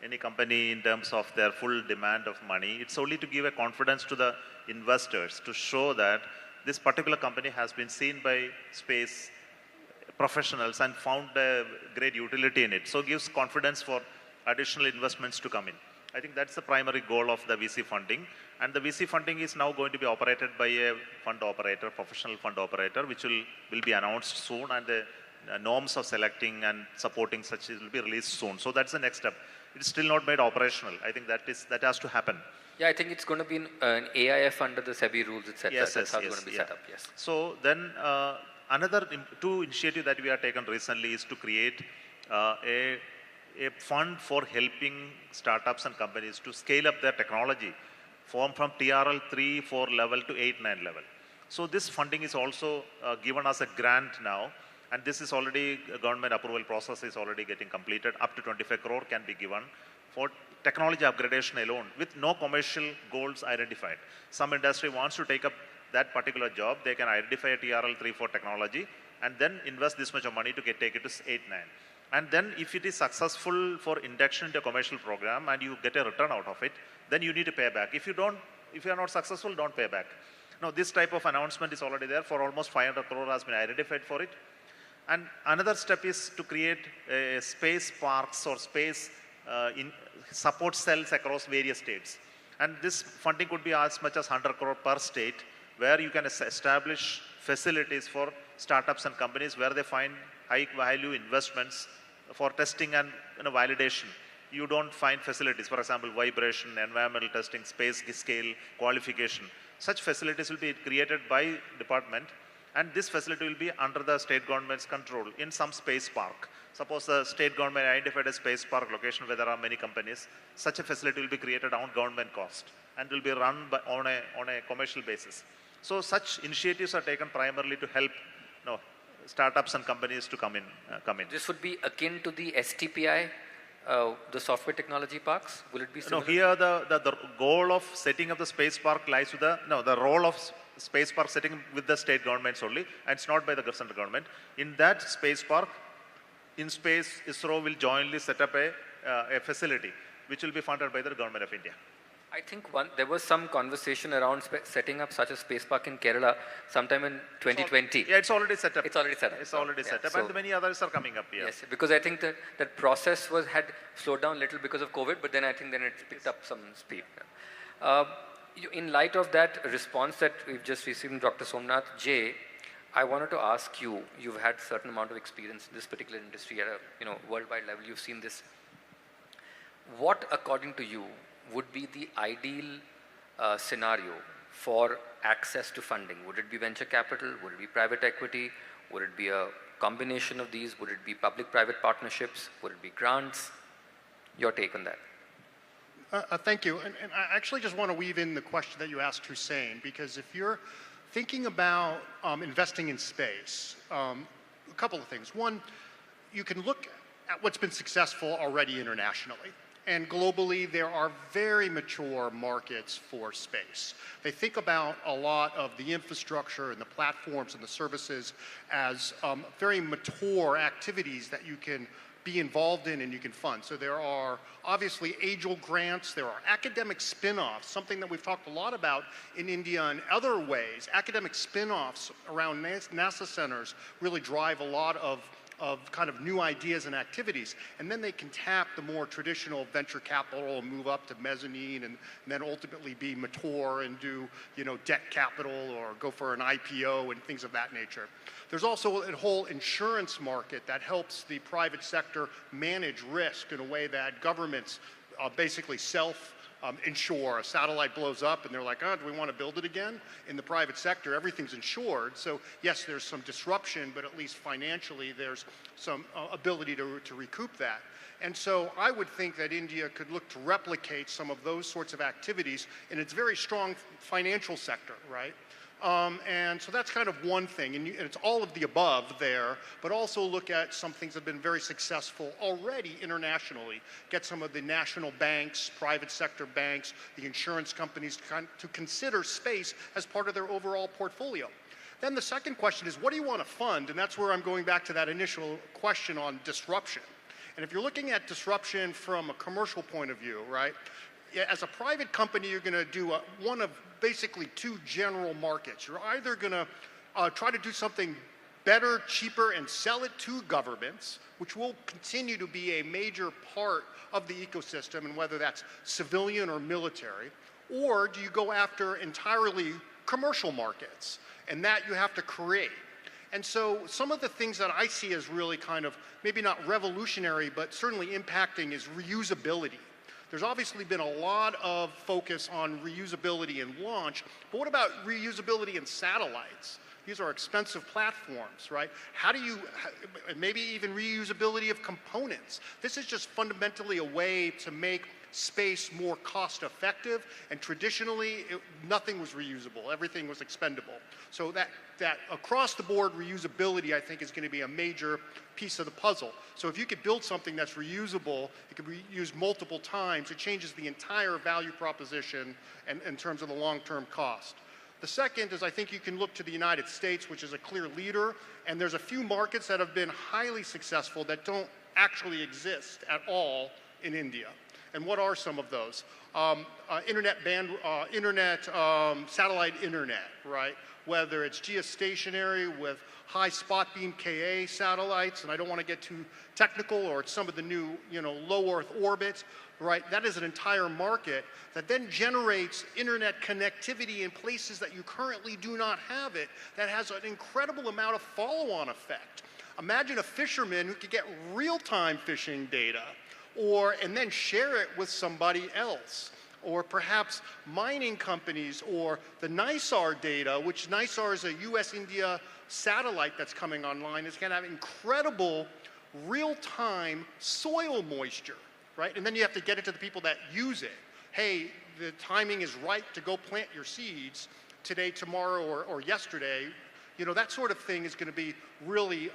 any company in terms of their full demand of money. It's only to give a confidence to the investors to show that this particular company has been seen by space professionals and found a great utility in it. So it gives confidence for additional investments to come in. I think that's the primary goal of the VC funding. And the VC funding is now going to be operated by a fund operator, professional fund operator, which will be announced soon, and the norms of selecting and supporting such will be released soon. So that's the next step. It's still not made operational. I think that has to happen. Yeah, I think it's going to be an AIF under the SEBI rules, etc. Yes, That's how it's yes, going to be yeah. set up. Yes. So then another two initiative that we have taken recently is to create a fund for helping startups and companies to scale up their technology from TRL 3-4 level to 8-9 level. So this funding is also given as a grant now, and this is already, government approval process is already getting completed. Up to 25 crore can be given for technology upgradation alone with no commercial goals identified. Some industry wants to take up that particular job, they can identify a TRL 3-4 technology and then invest this much of money to take it to 8-9. And then if it is successful for induction into a commercial program and you get a return out of it, then you need to pay back. If you are not successful, don't pay back. Now this type of announcement is already there. For almost 500 crore has been identified for it. And another step is to create space parks or space in support cells across various states. And this funding could be as much as 100 crore per state, where you can establish facilities for startups and companies where they find high value investments for testing and validation. You don't find facilities, for example, vibration, environmental testing, space scale, qualification. Such facilities will be created by department, and this facility will be under the state government's control in some space park. Suppose the state government identified a space park location where there are many companies, such a facility will be created on government cost and will be run on a commercial basis. So such initiatives are taken primarily to help startups and companies to come in. This would be akin to the STPI, the software technology parks? Will it be similar? No, here the goal of setting up the space park lies with the role of space park setting with the state governments only, and it's not by the central government. In that space park, in space, ISRO will jointly set up a facility which will be funded by the government of India. I think there was some conversation around setting up such a space park in Kerala sometime in 2020. It's already set up. It's already set up. It's already set up, and many others are coming up here. Yes, because I think that process had slowed down a little because of COVID, but then I think it picked up some speed. In light of that response that we've just received from Dr. Somnath J, I wanted to ask you, you've had a certain amount of experience in this particular industry at a worldwide level, you've seen this. What, according to you, would be the ideal scenario for access to funding? Would it be venture capital? Would it be private equity? Would it be a combination of these? Would it be public-private partnerships? Would it be grants? Your take on that. Thank you. And I actually just want to weave in the question that you asked Hussein, because if you're thinking about investing in space, a couple of things. One, you can look at what's been successful already internationally. And globally, there are very mature markets for space. They think about a lot of the infrastructure and the platforms and the services as very mature activities that you can be involved in and you can fund. So there are obviously age-old grants, there are academic spin-offs, something that we've talked a lot about in India and other ways. Academic spin-offs around NASA centers really drive a lot of kind of new ideas and activities. And then they can tap the more traditional venture capital and move up to mezzanine and then ultimately be mature and do, debt capital or go for an IPO and things of that nature. There's also a whole insurance market that helps the private sector manage risk in a way that governments basically insure. A satellite blows up and they're like, do we want to build it again? In the private sector, everything's insured. So yes, there's some disruption, but at least financially, there's some ability to recoup that. And so I would think that India could look to replicate some of those sorts of activities in its very strong financial sector, right? And so that's kind of one thing, and it's all of the above there, but also look at some things that have been very successful already internationally. Get some of the national banks, private sector banks, the insurance companies to consider space as part of their overall portfolio. Then the second question is, what do you want to fund? And that's where I'm going back to that initial question on disruption. And if you're looking at disruption from a commercial point of view, right, as a private company, you're going to do one of basically two general markets. You're either going to try to do something better, cheaper, and sell it to governments, which will continue to be a major part of the ecosystem, and whether that's civilian or military, or do you go after entirely commercial markets, and that you have to create. And so some of the things that I see as really kind of, maybe not revolutionary, but certainly impacting is reusability. There's obviously been a lot of focus on reusability in launch, but what about reusability in satellites? These are expensive platforms, right? How do you, maybe even reusability of components? This is just fundamentally a way to make space more cost effective, and traditionally nothing was reusable, everything was expendable. So that across the board reusability, I think, is going to be a major piece of the puzzle. So if you could build something that's reusable, it could be used multiple times, it changes the entire value proposition and in terms of the long-term cost. The second is, I think you can look to the United States, which is a clear leader, and there's a few markets that have been highly successful that don't actually exist at all in India. And what are some of those? Satellite internet, right? Whether it's geostationary with high spot beam Ka satellites, and I don't want to get too technical, or it's some of the new, low Earth orbit, right? That is an entire market that then generates internet connectivity in places that you currently do not have it, that has an incredible amount of follow-on effect. Imagine a fisherman who could get real-time fishing data, and then share it with somebody else. Or perhaps mining companies, or the NISAR data, which NISAR is a US-India satellite that's coming online, is going to have incredible real-time soil moisture, right? And then you have to get it to the people that use it. Hey, the timing is right to go plant your seeds today, tomorrow, or yesterday. That sort of thing is going to be really,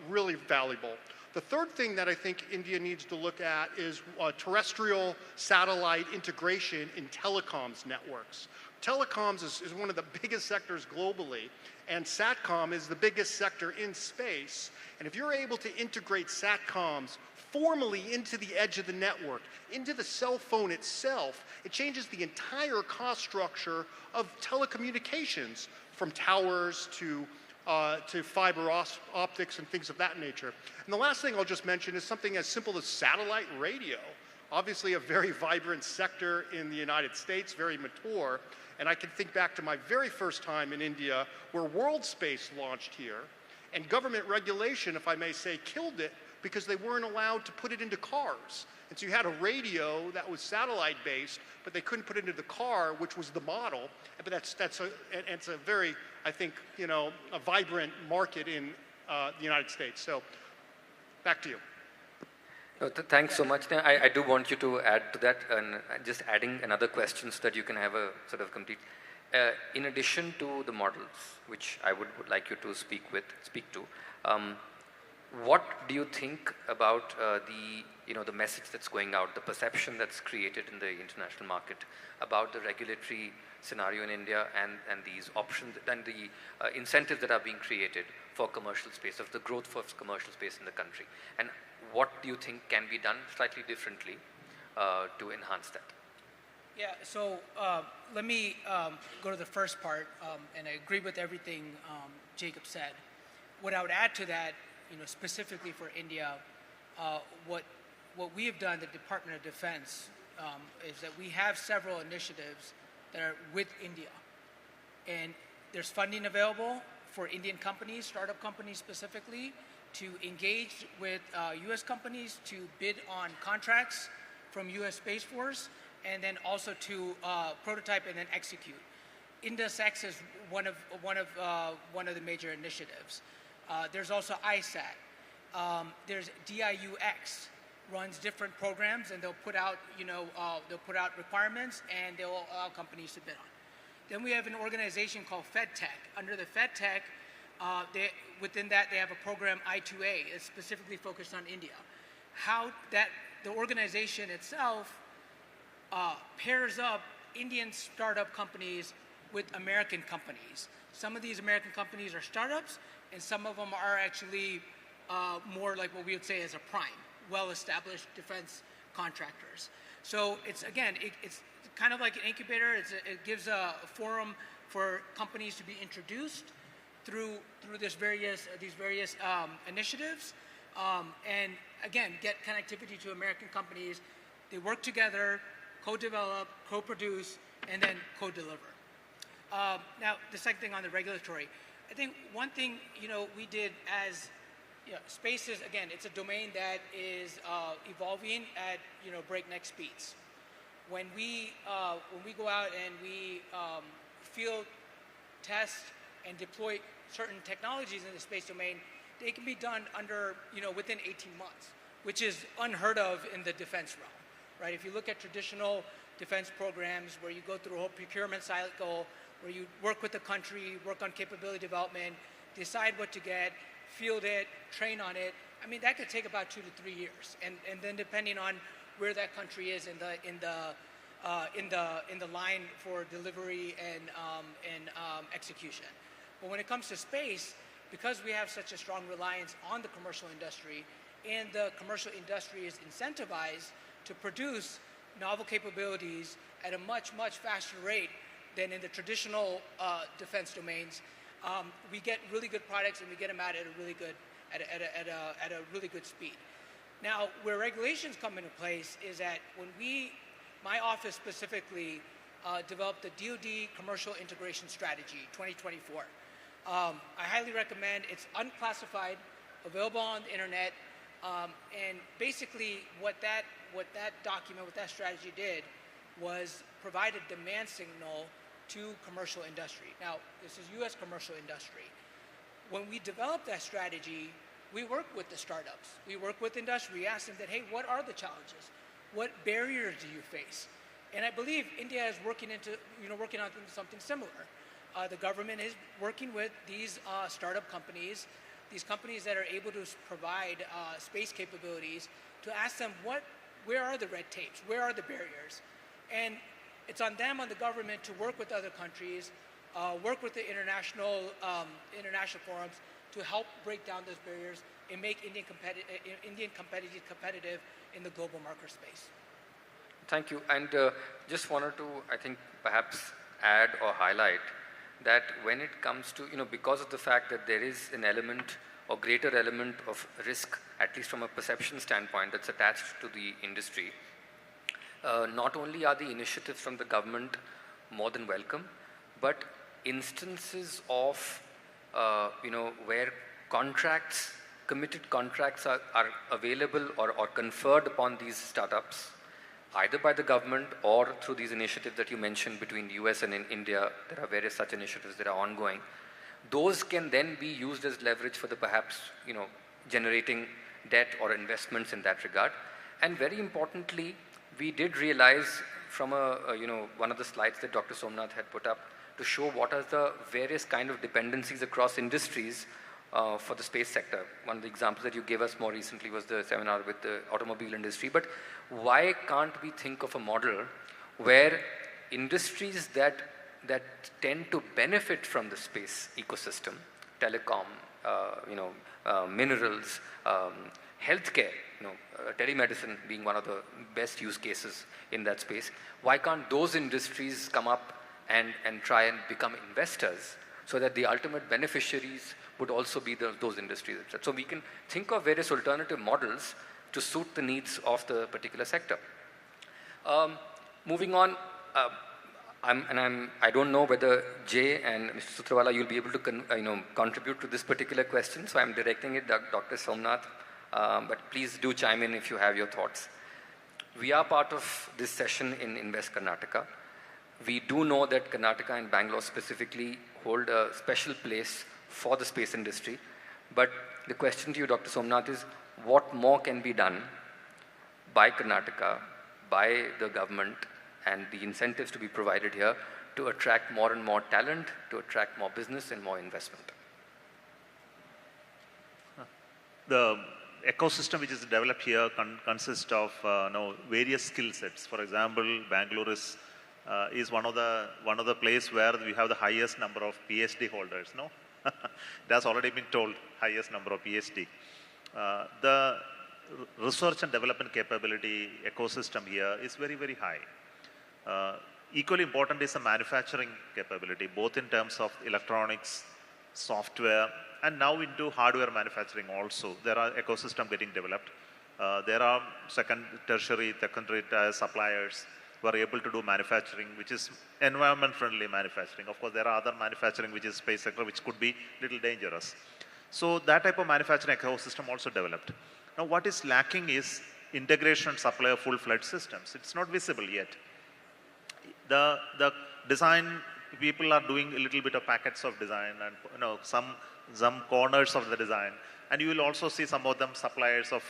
really valuable. The third thing that I think India needs to look at is terrestrial satellite integration in telecoms networks. Telecoms is one of the biggest sectors globally, and SATCOM is the biggest sector in space. And if you're able to integrate SATCOMs formally into the edge of the network, into the cell phone itself, it changes the entire cost structure of telecommunications, from towers to fiber optics and things of that nature. And the last thing I'll just mention is something as simple as satellite radio. Obviously a very vibrant sector in the United States, very mature. And I can think back to my very first time in India, where World Space launched here, and government regulation, if I may say, killed it because they weren't allowed to put it into cars. And so you had a radio that was satellite-based, but they couldn't put it into the car, which was the model. But it's a very, I think, a vibrant market in the United States. So, back to you. No, thanks so much. Now, I do want you to add to that, and just adding another question so that you can have a sort of complete. In addition to the models, which I would like you to speak to, what do you think about the message that's going out, the perception that's created in the international market about the regulatory scenario in India, and these options and the incentives that are being created for commercial space, of the growth for commercial space in the country? And what do you think can be done slightly differently to enhance that? Yeah, so let me go to the first part, and I agree with everything Jacob said. What I would add to that, specifically for India, what we have done, the Department of Defense, is that we have several initiatives that are with India. And there's funding available for Indian companies, startup companies specifically, to engage with U.S. companies to bid on contracts from U.S. Space Force, and then also to prototype and then execute. IndusX is one of the major initiatives. There's also ISAT. There's DIUX, runs different programs, and they'll put out requirements, and they'll allow companies to bid on. Then we have an organization called FedTech. Under the FedTech, within that, they have a program I2A. It's specifically focused on India. How the organization itself pairs up Indian startup companies with American companies. Some of these American companies are startups, and some of them are actually more like what we would say as a prime, well-established defense contractors. So it's kind of like an incubator. It gives a forum for companies to be introduced through these various initiatives, and again, get connectivity to American companies. They work together, co-develop, co-produce, and then co-deliver. Now, the second thing on the regulatory, I think one thing we did as space is, again, it's a domain that is evolving at breakneck speeds. When we go out and we field, test, and deploy certain technologies in the space domain, they can be done within 18 months, which is unheard of in the defense realm, right? If you look at traditional defense programs where you go through a whole procurement cycle, where you work with the country, work on capability development, decide what to get, field it, train on it. I mean, that could take about 2 to 3 years, and then depending on where that country is in the line for delivery and execution. But when it comes to space, because we have such a strong reliance on the commercial industry, and the commercial industry is incentivized to produce novel capabilities at a much, much faster rate than in the traditional defense domains, we get really good products, and we get them out at a really good speed. Now, where regulations come into place is that when my office specifically developed the DoD Commercial Integration Strategy 2024. I highly recommend. It's unclassified, available on the internet, and basically what that document, what that strategy did, was provide a demand signal to commercial industry. Now, this is U.S. commercial industry. When we developed that strategy, we work with the startups. We work with industry. We ask them that, hey, what are the challenges? What barriers do you face? And I believe India is working on something similar. The government is working with these startup companies, these companies that are able to provide space capabilities, to ask them where are the red tapes, where are the barriers, and it's on them, on the government, to work with other countries, work with the international forums to help break down those barriers and make Indian competitive in the global market space. Thank you. And just wanted to, I think, perhaps add or highlight that when it comes to, because of the fact that there is an element or greater element of risk, at least from a perception standpoint, that's attached to the industry, not only are the initiatives from the government more than welcome, but instances of, where committed contracts are available or conferred upon these startups, either by the government or through these initiatives that you mentioned between the US and in India. There are various such initiatives that are ongoing. Those can then be used as leverage for the perhaps, generating debt or investments in that regard. And very importantly, we did realize from one of the slides that Dr. Somnath had put up to show what are the various kind of dependencies across industries for the space sector. One of the examples that you gave us more recently was the seminar with the automobile industry. But why can't we think of a model where industries that tend to benefit from the space ecosystem, telecom, minerals, healthcare, telemedicine being one of the best use cases in that space, why can't those industries come up and try and become investors so that the ultimate beneficiaries would also be those industries? So we can think of various alternative models to suit the needs of the particular sector. Moving on, I don't know whether Jay and Mr. Sutrawala, you'll be able to contribute to this particular question, so I'm directing it to Dr. Somnath, but please do chime in if you have your thoughts. We are part of this session in Invest Karnataka. We do know that Karnataka and Bangalore specifically hold a special place for the space industry, but the question to you, Dr. Somnath, is what more can be done by Karnataka, by the government, and the incentives to be provided here to attract more and more talent, to attract more business and more investment? The ecosystem which is developed here consists of various skill sets. For example, Bangalore is one of the place where we have the highest number of PhD holders. No, it has already been told, highest number of PhD. The research and development capability ecosystem here is very, very high. Equally important is the manufacturing capability, both in terms of electronics, software, and now into hardware manufacturing also. There are ecosystem getting developed. There are tertiary suppliers who are able to do manufacturing, which is environment-friendly manufacturing. Of course, there are other manufacturing which is space sector, which could be little dangerous. So that type of manufacturing ecosystem also developed. Now, what is lacking is integration and supply of full-fledged systems. It's not visible yet. The design people are doing a little bit of packets of design and some corners of the design, and you will also see some of them suppliers of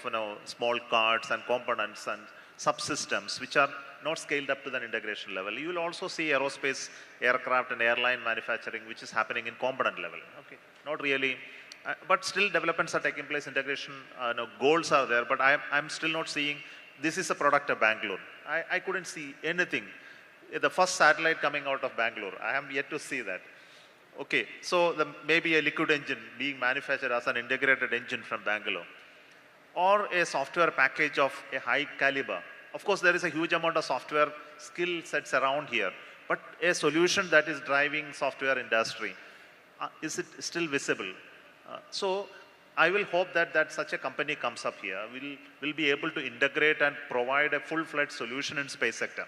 small cards and components and subsystems which are not scaled up to the integration level. You will also see aerospace, aircraft and airline manufacturing which is happening in component level. Okay, not really, but still developments are taking place. Integration goals are there, but I'm still not seeing this is a product of Bangalore. I couldn't see anything. The first satellite coming out of Bangalore, I am yet to see that. Okay, so maybe a liquid engine being manufactured as an integrated engine from Bangalore, or a software package of a high caliber. Of course, there is a huge amount of software skill sets around here, but a solution that is driving software industry, is it still visible? So I will hope that such a company comes up here, will be able to integrate and provide a full-fledged solution in space sector.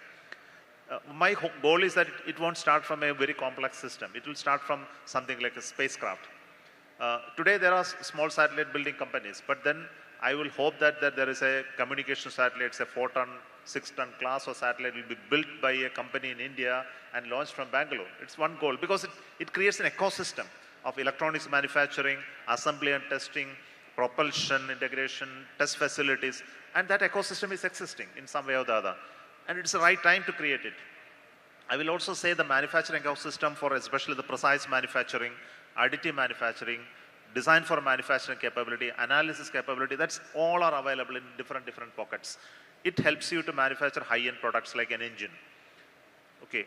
My goal is that it won't start from a very complex system. It will start from something like a spacecraft. Today there are small satellite building companies, but then I will hope that there is a communication satellite, a 4-ton, 6-ton class of satellite will be built by a company in India and launched from Bangalore. It's one goal because it creates an ecosystem of electronics manufacturing, assembly and testing, propulsion, integration, test facilities, and that ecosystem is existing in some way or the other. And it's the right time to create it. I will also say the manufacturing ecosystem for especially the precise manufacturing, additive manufacturing, design for manufacturing capability, analysis capability, that's all are available in different pockets. It helps you to manufacture high-end products like an engine. Okay,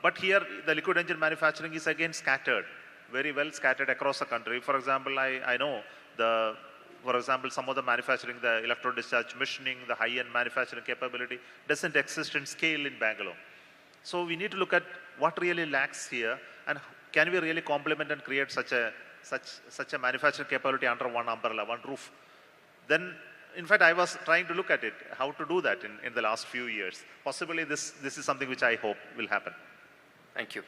but here the liquid engine manufacturing is again scattered, very well scattered across the country. For example, I know some of the manufacturing, the electro-discharge machining, the high-end manufacturing capability doesn't exist in scale in Bangalore. So we need to look at what really lacks here and can we really complement and create such a manufacturing capability under one umbrella, one roof. Then, in fact, I was trying to look at it, how to do that in the last few years. Possibly this is something which I hope will happen. Thank you.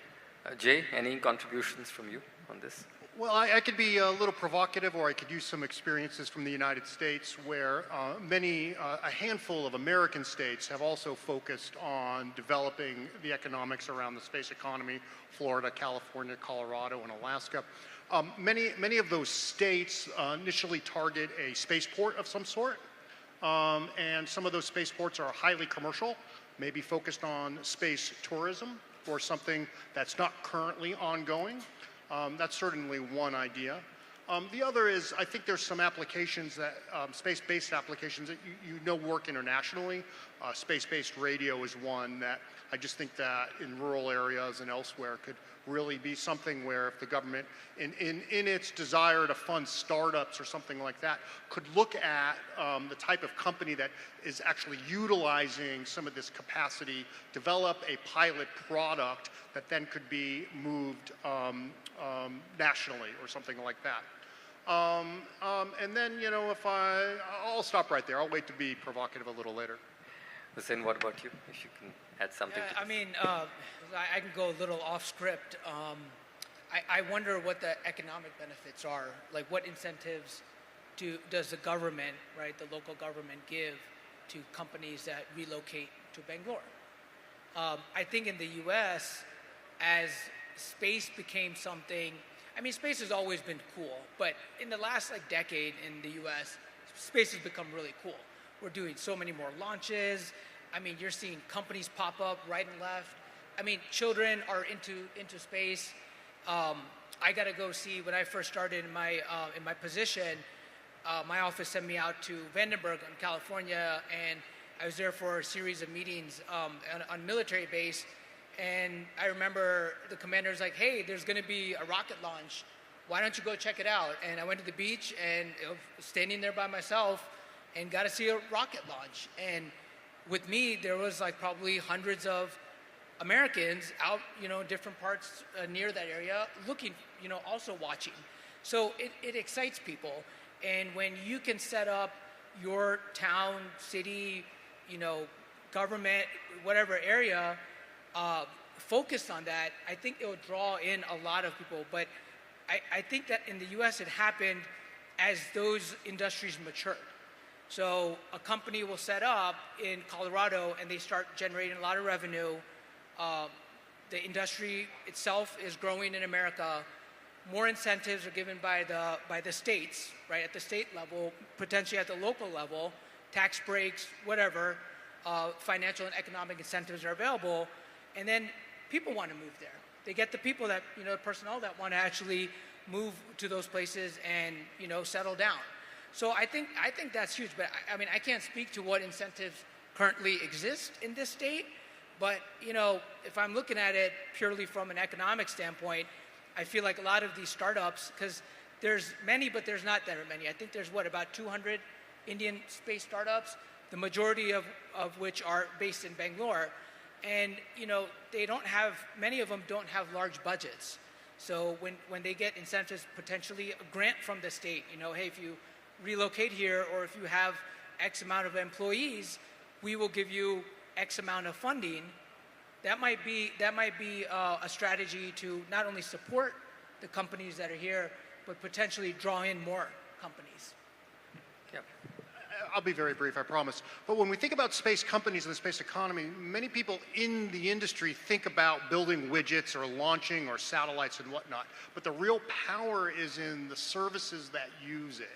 Jay, any contributions from you on this? Well, I could be a little provocative, or I could use some experiences from the United States where a handful of American states have also focused on developing the economics around the space economy: Florida, California, Colorado, and Alaska. Many of those states initially target a spaceport of some sort, and some of those spaceports are highly commercial, maybe focused on space tourism or something that's not currently ongoing. That's certainly one idea. The other is, I think there's some applications that, space-based applications that you know work internationally. Space-based radio is one that I just think that in rural areas and elsewhere could really be something where if the government, in its desire to fund startups or something like that, could look at the type of company that is actually utilizing some of this capacity, develop a pilot product that then could be moved nationally or something like that. And then, if I'll stop right there. I'll wait to be provocative a little later. Hussein, what about you? If you can add something to this. I mean, I can go a little off script. I wonder what the economic benefits are. Like, what incentives does the government, right, the local government, give to companies that relocate to Bangalore? I think in the U.S., as space became something, I mean, space has always been cool, but in the last decade in the U.S., space has become really cool. We're doing so many more launches. I mean, you're seeing companies pop up right and left. I mean, children are into space. I got to go see, when I first started in my position, my office sent me out to Vandenberg in California, and I was there for a series of meetings on military base. And I remember the commander's like, hey, there's going to be a rocket launch. Why don't you go check it out? And I went to the beach and standing there by myself and got to see a rocket launch. And with me, there was like probably hundreds of Americans out, different parts near that area looking, also watching. So it excites people. And when you can set up your town, city, government, whatever area, focused on that, I think it will draw in a lot of people. But I think that in the US it happened as those industries matured. So a company will set up in Colorado and they start generating a lot of revenue. The industry itself is growing in America. More incentives are given by the states, right, at the state level, potentially at the local level, tax breaks, whatever, financial and economic incentives are available, and then people want to move there. They get the people that, personnel that want to actually move to those places and, settle down. So I think that's huge, but I mean, I can't speak to what incentives currently exist in this state, but, if I'm looking at it purely from an economic standpoint, I feel like a lot of these startups, because there's many, but there's not that many. I think there's about 200 Indian space startups, the majority of which are based in Bangalore. And, they don't have, many of them don't have large budgets. So when they get incentives, potentially a grant from the state, hey, if you relocate here or if you have X amount of employees, we will give you X amount of funding. That might be a strategy to not only support the companies that are here, but potentially draw in more companies. Yeah. I'll be very brief, I promise. But when we think about space companies and the space economy, many people in the industry think about building widgets or launching or satellites and whatnot. But the real power is in the services that use it.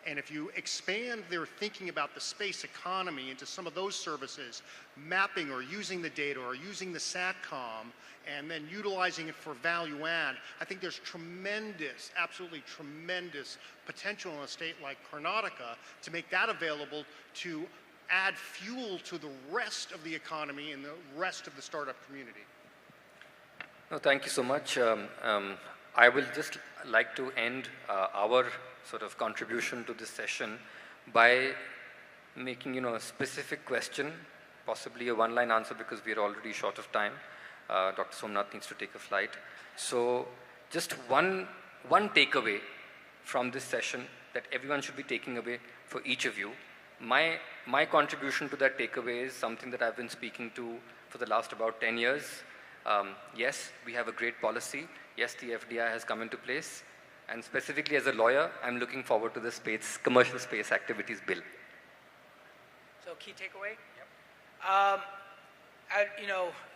And if you expand their thinking about the space economy into some of those services, mapping or using the data or using the SATCOM, and then utilizing it for value add, I think there's tremendous, absolutely tremendous potential in a state like Karnataka to make that available to add fuel to the rest of the economy and the rest of the startup community. No, thank you so much. I will just like to end our sort of contribution to this session by making, a specific question, possibly a one-line answer because we are already short of time. Dr. Somnath needs to take a flight. So just one takeaway from this session that everyone should be taking away for each of you. My contribution to that takeaway is something that I've been speaking to for the last about 10 years. Yes, we have a great policy. Yes, the FDI has come into place. And specifically as a lawyer, I'm looking forward to the commercial space activities bill. So key takeaway? Yep.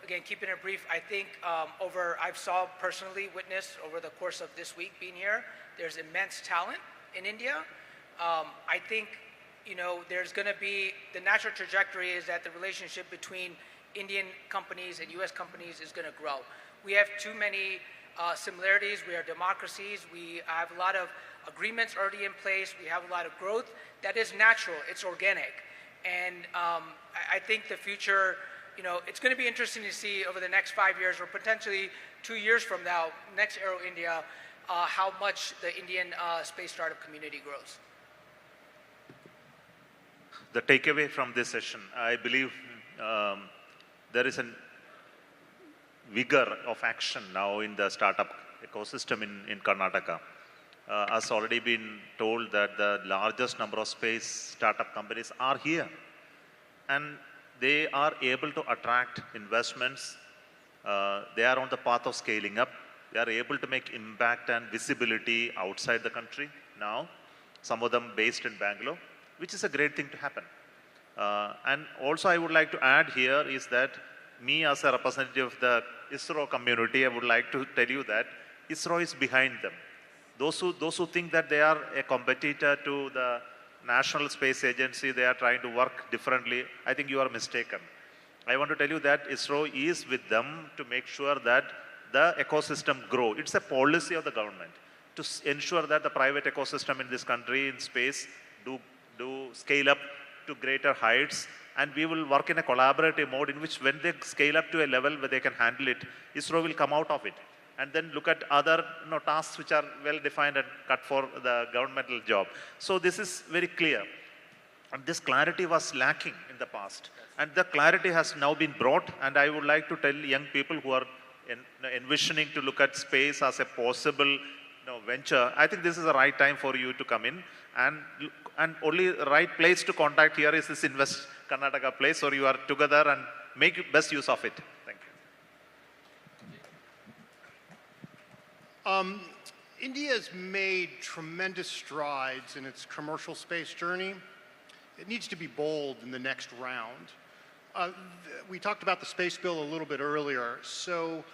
Again, keeping it brief, I think I've personally witnessed over the course of this week being here, there's immense talent in India. I think, there's going to be, the natural trajectory is that the relationship between Indian companies and US companies is going to grow. We have too many similarities. We are democracies. We have a lot of agreements already in place. We have a lot of growth. That is natural. It's organic. And I think the future, it's going to be interesting to see over the next 5 years or potentially 2 years from now, next Aero India, how much the Indian space startup community grows. The takeaway from this session, I believe there is a vigor of action now in the startup ecosystem in Karnataka. Has already been told that the largest number of space startup companies are here. And they are able to attract investments. They are on the path of scaling up. They are able to make impact and visibility outside the country now. Some of them based in Bangalore, which is a great thing to happen. And also I would like to add here is that me as a representative of the ISRO community, I would like to tell you that ISRO is behind them. Those who think that they are a competitor to the National Space Agency, they are trying to work differently, I think you are mistaken. I want to tell you that ISRO is with them to make sure that the ecosystem grow. It's a policy of the government to ensure that the private ecosystem in this country in space do scale up to greater heights, and we will work in a collaborative mode in which when they scale up to a level where they can handle it, ISRO will come out of it and then look at other tasks which are well defined and cut for the governmental job. So this is very clear. And this clarity was lacking in the past. And the clarity has now been brought, and I would like to tell young people who are envisioning to look at space as a possible venture, I think this is the right time for you to come in, and only the right place to contact here is this Invest Karnataka place, or you are together and make best use of it. Thank you. India has made tremendous strides in its commercial space journey. It needs to be bold in the next round. We talked about the space bill a little bit earlier. So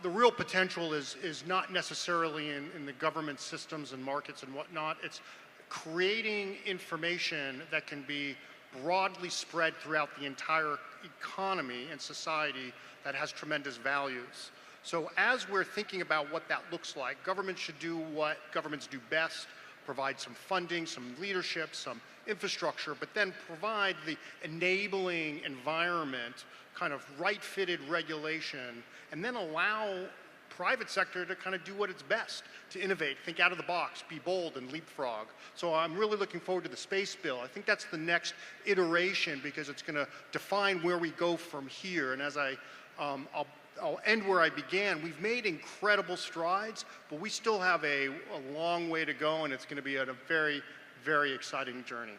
the real potential is not necessarily in the government systems and markets and whatnot. It's creating information that can be broadly spread throughout the entire economy and society that has tremendous values. So as we're thinking about what that looks like, governments should do what governments do best, provide some funding, some leadership, some infrastructure, but then provide the enabling environment, kind of right-fitted regulation, and then allow private sector to kind of do what it's best, to innovate, think out of the box, be bold, and leapfrog. So I'm really looking forward to the space bill. I think that's the next iteration because it's going to define where we go from here. And as I'll end where I began. We've made incredible strides, but we still have a long way to go, and it's going to be a very, very exciting journey.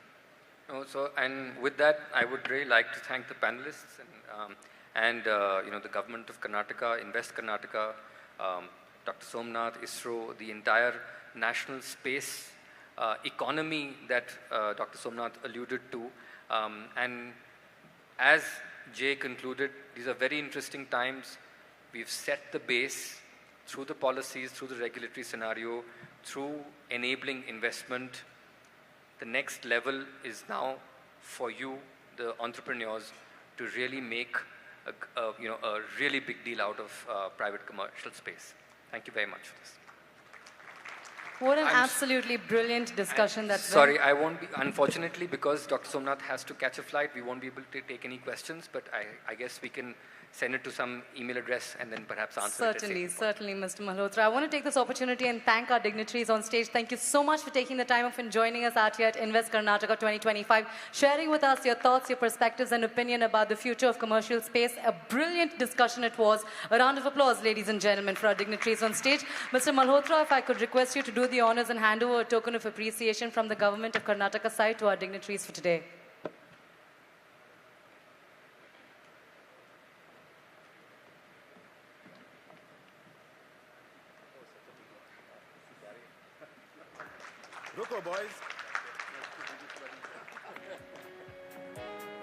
And with that, I would really like to thank the panelists and the government of Karnataka, Invest Karnataka, Dr. Somnath, ISRO, the entire national space economy that Dr. Somnath alluded to. And as Jay concluded, these are very interesting times. We've set the base through the policies, through the regulatory scenario, through enabling investment. The next level is now for you, the entrepreneurs, to really make a really big deal out of private commercial space. Thank you very much for this. What an absolutely brilliant discussion that's been. Sorry, I won't be, unfortunately, because Dr. Somnath has to catch a flight, we won't be able to take any questions, but I guess we can send it to some email address and then perhaps answer it. Certainly, Mr. Malhotra. I want to take this opportunity and thank our dignitaries on stage. Thank you so much for taking the time off and joining us out here at Invest Karnataka 2025, sharing with us your thoughts, your perspectives and opinion about the future of commercial space. A brilliant discussion it was. A round of applause, ladies and gentlemen, for our dignitaries on stage. Mr. Malhotra, if I could request you to do the honors and hand over a token of appreciation from the government of Karnataka side to our dignitaries for today. Ruko, boys.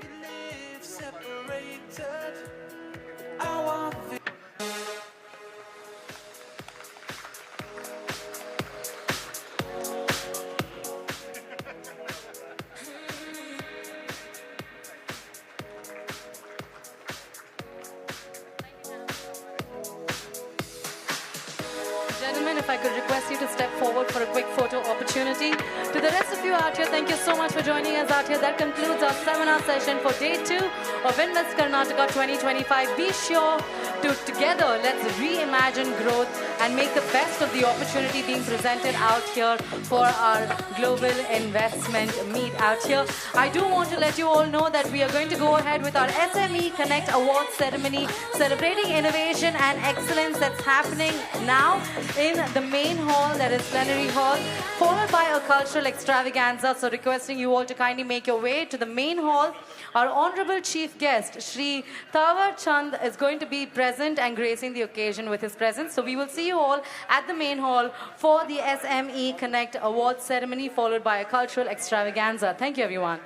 We live separated. I want Gentlemen, if I could request you to step forward for a quick photo opportunity. To the rest of you out here, thank you so much for joining us out here. That concludes our seminar session for day 2 of Invest Karnataka 2025. Be sure to together, let's reimagine growth and make the best of the opportunity being presented out here for our global investment meet out here. I do want to let you all know that we are going to go ahead with our SME Connect Awards ceremony, celebrating innovation and excellence that's happening now in the main hall, that is plenary hall, followed by a cultural extravaganza. So requesting you all to kindly make your way to the main hall. Our honorable chief guest, Shri Tawar Chand, is going to be present and gracing the occasion with his presence. So we will see you all at the main hall for the SME Connect Awards ceremony, followed by a cultural extravaganza. Thank you, everyone.